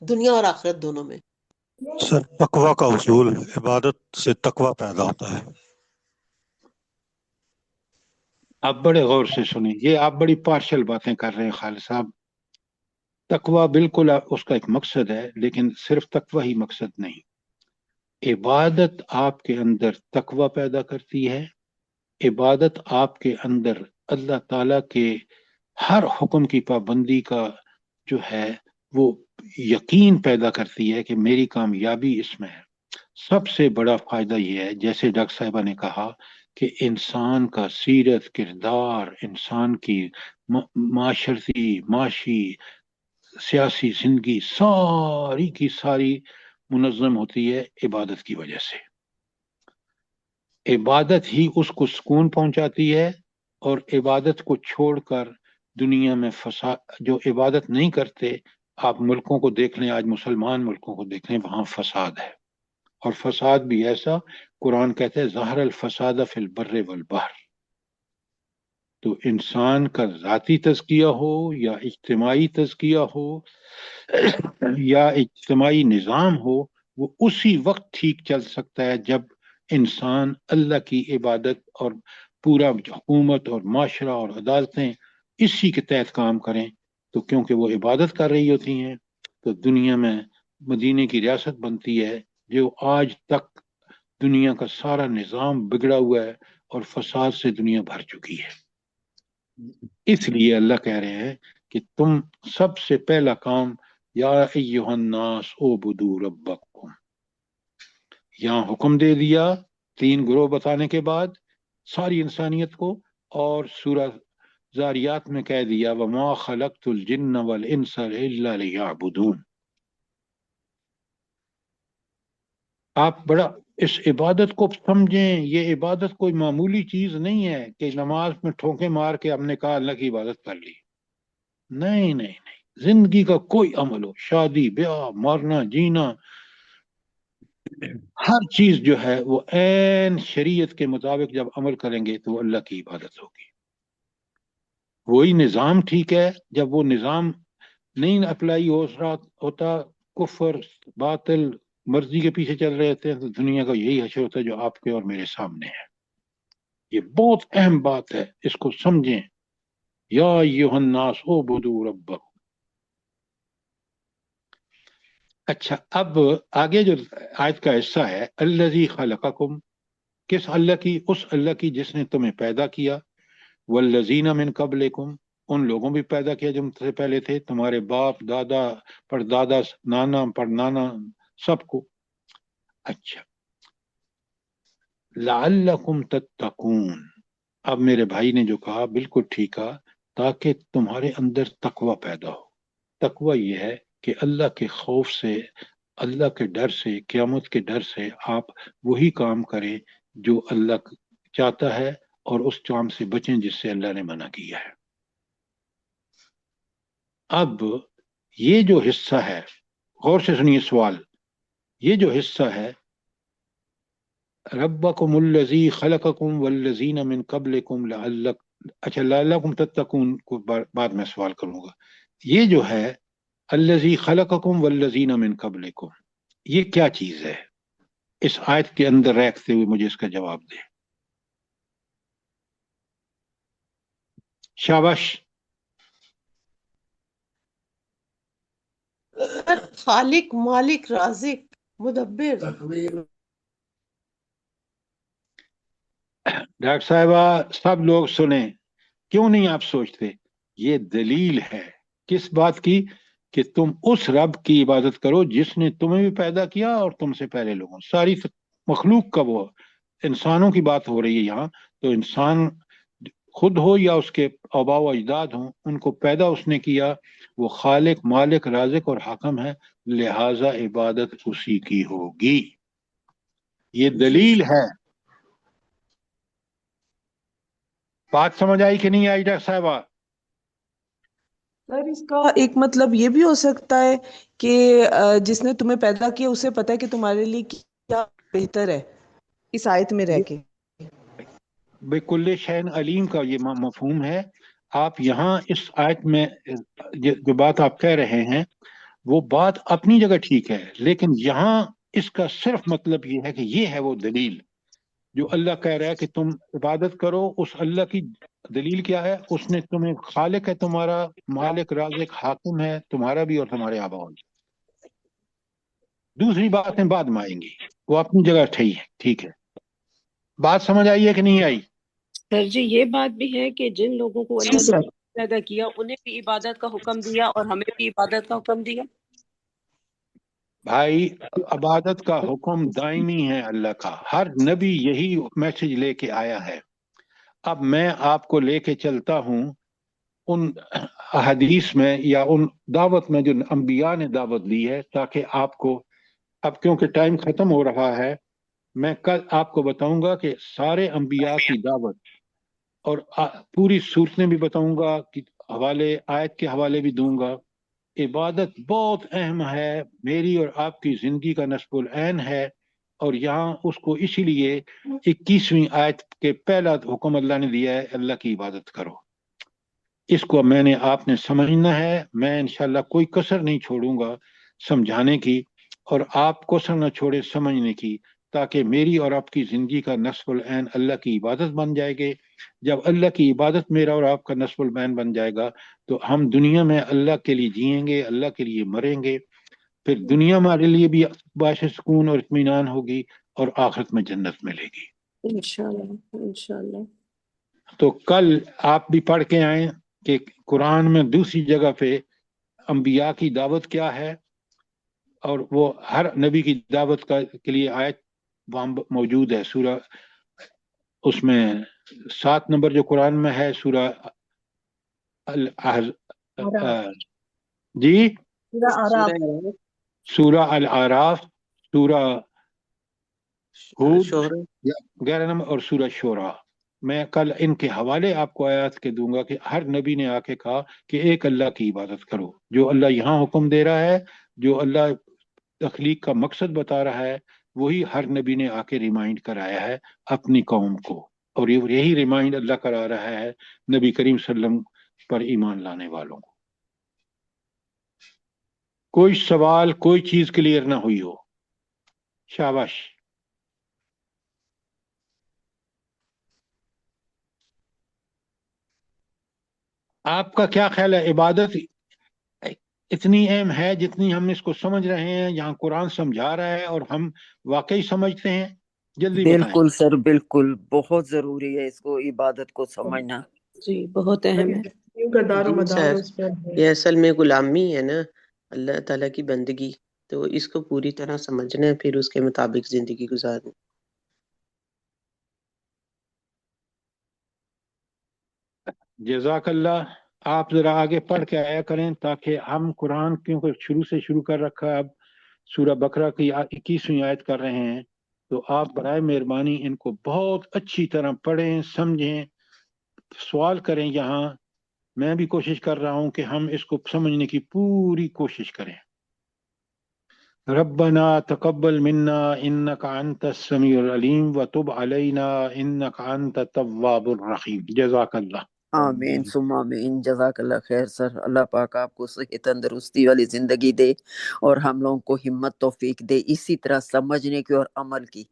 دنیا اور آخرت دونوں میں۔ سر تقوی کا اصول، عبادت سے تقوی پیدا ہوتا ہے۔ آپ بڑے غور سے سنیں، یہ آپ بڑی پارشل باتیں کر رہے ہیں خالد صاحب۔ تقوی بالکل اس کا ایک مقصد ہے، لیکن صرف تقوی ہی مقصد نہیں۔ عبادت آپ کے اندر تقوی پیدا کرتی ہے، عبادت آپ کے اندر اللہ تعالیٰ کے ہر حکم کی پابندی کا جو ہے وہ یقین پیدا کرتی ہے کہ میری کامیابی اس میں ہے۔ سب سے بڑا فائدہ یہ ہے، جیسے ڈاکٹر صاحبہ نے کہا، کہ انسان کا سیرت کردار، انسان کی معاشرتی، معاشی، سیاسی زندگی ساری کی ساری منظم ہوتی ہے عبادت کی وجہ سے۔ عبادت ہی اس کو سکون پہنچاتی ہے، اور عبادت کو چھوڑ کر دنیا میں فساد، جو عبادت نہیں کرتے، آپ ملکوں کو دیکھ لیں، آج مسلمان ملکوں کو دیکھ لیں، وہاں فساد ہے، اور فساد بھی ایسا، قرآن کہتے ہیں ظہر الفساد فی البر والبحر۔ تو انسان کا ذاتی تزکیہ ہو یا اجتماعی تزکیہ ہو یا اجتماعی نظام ہو، وہ اسی وقت ٹھیک چل سکتا ہے جب انسان اللہ کی عبادت، اور پورا حکومت اور معاشرہ اور عدالتیں اسی کے تحت کام کریں۔ تو کیونکہ وہ عبادت کر رہی ہوتی ہیں تو دنیا میں مدینے کی ریاست بنتی ہے، جو آج تک دنیا کا سارا نظام بگڑا ہوا ہے اور فساد سے دنیا بھر چکی ہے۔ اس لیے اللہ کہہ رہے ہیں کہ تم سب سے پہلا کام، یا ایہا الناس اعبدوا ربکم، یہاں حکم دے دیا 3 گروہ بتانے کے بعد ساری انسانیت کو، اور سورہ زاریات میں کہہ دیا وما خلقت الجن والانس الا لیعبدون۔ آپ بڑا اس عبادت کو سمجھیں، یہ عبادت کوئی معمولی چیز نہیں ہے کہ نماز میں ٹھونکے مار کے ہم نے کہا اللہ کی عبادت کر لی. نہیں نہیں نہیں، زندگی کا کوئی عمل ہو، شادی بیاہ، مرنا جینا، ہر چیز جو ہے وہ عین شریعت کے مطابق جب عمل کریں گے تو وہ اللہ کی عبادت ہوگی. وہی نظام ٹھیک ہے، جب وہ نظام نہیں اپلائی ہوتا، کفر باطل مرضی کے پیچھے چل رہے ہوتے ہیں، تو دنیا کا یہی حشر ہوتا ہے جو آپ کے اور میرے سامنے ہے. یہ بہت اہم بات ہے، اس کو سمجھیں. یا ایھا الناس اعبدوا ربکم. اچھا، اب آگے جو آیت کا حصہ ہے، الذی خلقکم، کس اللہ کی؟ اس اللہ کی جس نے تمہیں پیدا کیا، والذین من قبلکم، ان لوگوں بھی پیدا کیا جو تم سے پہلے تھے، تمہارے باپ دادا پردادا نانا پڑنانا سب کو. اچھا، لعلکم تتقون. اب میرے بھائی نے جو کہا بالکل ٹھیک کہا، تاکہ تمہارے اندر تقوی پیدا ہو. تقوی یہ ہے کہ اللہ کے خوف سے، اللہ کے ڈر سے، قیامت کے ڈر سے آپ وہی کام کریں جو اللہ چاہتا ہے، اور اس کام سے بچیں جس سے اللہ نے منع کیا ہے. اب یہ جو حصہ ہے، غور سے سنیے سوال، یہ جو حصہ ہے ربکم الذی خلقکم والذین من قبلکم اچھا لعلکم تتقون کو بعد میں سوال کروں گا. یہ جو ہے الذی خلقکم والذین من قبلکم، یہ کیا چیز ہے؟ اس آیت کے اندر رہتے ہوئے مجھے اس کا جواب دے. شاباش. خالق، مالک، رازق، مدبر. ڈاکٹر صاحبہ سب لوگ سنیں، کیوں نہیں آپ سوچتے؟ یہ دلیل ہے کس بات کی؟ کہ تم اس رب کی عبادت کرو جس نے تمہیں بھی پیدا کیا اور تم سے پہلے لوگوں، ساری مخلوق کا. وہ انسانوں کی بات ہو رہی ہے یہاں، تو انسان خود ہو یا اس کے آباء و اجداد ہوں، ان کو پیدا اس نے کیا. وہ خالق مالک رازق اور حاکم ہے، لہذا عبادت اسی کی ہوگی. یہ دلیل ہے. بات سمجھ آئی کہ نہیں آئی ڈاکٹر صاحبہ؟ سر اس کا ایک مطلب یہ بھی ہو سکتا ہے کہ جس نے تمہیں پیدا کیا اسے پتا ہے کہ تمہارے لیے کیا بہتر ہے، اس آیت میں رہ کے. بکل شین علیم کا یہ مفہوم ہے. آپ یہاں اس آیت میں جو بات آپ کہہ رہے ہیں وہ بات اپنی جگہ ٹھیک ہے، لیکن یہاں اس کا صرف مطلب یہ ہے کہ یہ ہے وہ دلیل جو اللہ کہہ رہا ہے کہ تم عبادت کرو اس اللہ کی. دلیل کیا ہے؟ اس نے تمہیں، خالق ہے تمہارا، مالک رازق حاکم ہے تمہارا بھی اور تمہارے آباء. دوسری باتیں بعد میں آئیں گی، وہ اپنی جگہ ٹھیک ہے. بات سمجھ آئی ہے کہ نہیں آئی؟ سر جی یہ بات بھی ہے کہ جن لوگوں کو اللہ نے پیدا کیا انہیں بھی عبادت کا حکم دیا اور ہمیں بھی عبادت کا حکم دیا. بھائی عبادت کا حکم دائمی ہے اللہ کا، ہر نبی یہی میسج لے کے آیا ہے. اب میں آپ کو لے کے چلتا ہوں ان حدیث میں یا ان دعوت میں جو انبیاء نے دعوت دی ہے، تاکہ آپ کو، اب کیونکہ ٹائم ختم ہو رہا ہے، میں کل آپ کو بتاؤں گا کہ سارے انبیاء کی دعوت، اور پوری صورتیں بھی بتاؤں گا، حوالے آیت کے حوالے بھی دوں گا. عبادت بہت اہم ہے، میری اور آپ کی زندگی کا نصب العین ہے. اور یہاں اس کو اسی لیے 21ویں آیت کے پہلا حکم اللہ نے دیا ہے، اللہ کی عبادت کرو. اس کو میں نے آپ نے سمجھنا ہے. میں انشاءاللہ کوئی کسر نہیں چھوڑوں گا سمجھانے کی، اور آپ کسر نہ چھوڑے سمجھنے کی، تاکہ میری اور آپ کی زندگی کا نصب العین اللہ کی عبادت بن جائے گے. جب اللہ کی عبادت میرا اور آپ کا نصب العین بن جائے گا تو ہم دنیا میں اللہ کے لیے جئیں گے، اللہ کے لیے مریں گے. پھر دنیا ہمارے لیے بھی باعث سکون اور اطمینان ہوگی، اور آخرت میں جنت ملے گی انشاءاللہ انشاءاللہ. تو کل آپ بھی پڑھ کے آئیں کہ قرآن میں دوسری جگہ پہ انبیاء کی دعوت کیا ہے، اور وہ ہر نبی کی دعوت کے لیے آیت وہاں موجود ہے. سورہ اس میں 7 نمبر جو قرآن میں ہے، سورہ جی سورہ اعراف. سورہ الاعراف، سورہ ہود شوہر 11 نمبر اور سورہ شورا. میں کل ان کے حوالے آپ کو آیات کے دوں گا کہ ہر نبی نے آ کے کہا کہ ایک اللہ کی عبادت کرو. جو اللہ یہاں حکم دے رہا ہے، جو اللہ تخلیق کا مقصد بتا رہا ہے، وہی ہر نبی نے آ کے ریمائنڈ کرایا ہے اپنی قوم کو. اور یہی ریمائنڈ اللہ کرا رہا ہے نبی کریم صلی اللہ علیہ وسلم پر ایمان لانے والوں کو. کوئی سوال، کوئی چیز کلیئر نہ ہوئی ہو، شاباش. آپ کا کیا خیال ہے؟ عبادت اتنی اہم ہے جتنی ہم اس کو سمجھ رہے ہیں؟ یہاں قرآن سمجھا رہا ہے اور ہم واقعی سمجھتے ہیں؟ جلدی بتائیں. بالکل سر، بالکل بہت ضروری ہے اس کو، عبادت کو سمجھنا. جی بہت اہم ہے. ان کا دار و جی مدار سر، اس پر ہے. یہ اصل میں غلامی ہے نا، اللہ تعالیٰ کی بندگی، تو اس کو پوری طرح سمجھنا ہے، پھر اس کے مطابق زندگی گزارنا. جزاک اللہ. آپ ذرا آگے پڑھ کے آیا کریں تاکہ ہم قرآن کیونکہ شروع کر رکھا ہے، اب سورہ بقرہ کی 21ویں آیت کر رہے ہیں، تو آپ برائے مہربانی ان کو بہت اچھی طرح پڑھیں، سمجھیں، سوال کریں. یہاں میں بھی کوشش کر رہا ہوں کہ ہم اس کو سمجھنے کی پوری کوشش کریں. ربنا تقبل منا انك انت السميع العليم وتب علينا انك انت التواب الرحيم. جزاک اللہ. آمین ثم آمین. جزاک اللہ خیر سر. اللہ پاک آپ کو صحت تندرستی والی زندگی دے اور ہم لوگوں کو ہمت توفیق دے اسی طرح سمجھنے کی اور عمل کی،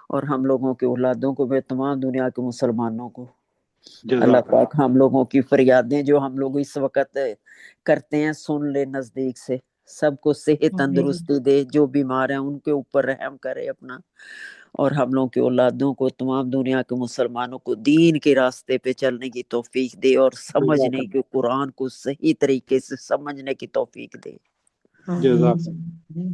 اور ہم لوگوں کے اولادوں کو بھی، تمام دنیا کے مسلمانوں کو. اللہ جزاک اللہ. پاک ہم لوگوں کی فریادیں جو ہم لوگ اس وقت کرتے ہیں سن لے نزدیک سے. سب کو صحت تندرستی دے، جو بیمار ہیں ان کے اوپر رحم کرے اپنا، اور ہم لوگوں کے اولادوں کو، تمام دنیا کے مسلمانوں کو دین کے راستے پہ چلنے کی توفیق دے اور جزاک سمجھنے کے، قرآن کو صحیح طریقے سے سمجھنے کی توفیق دے. جزاک آمین.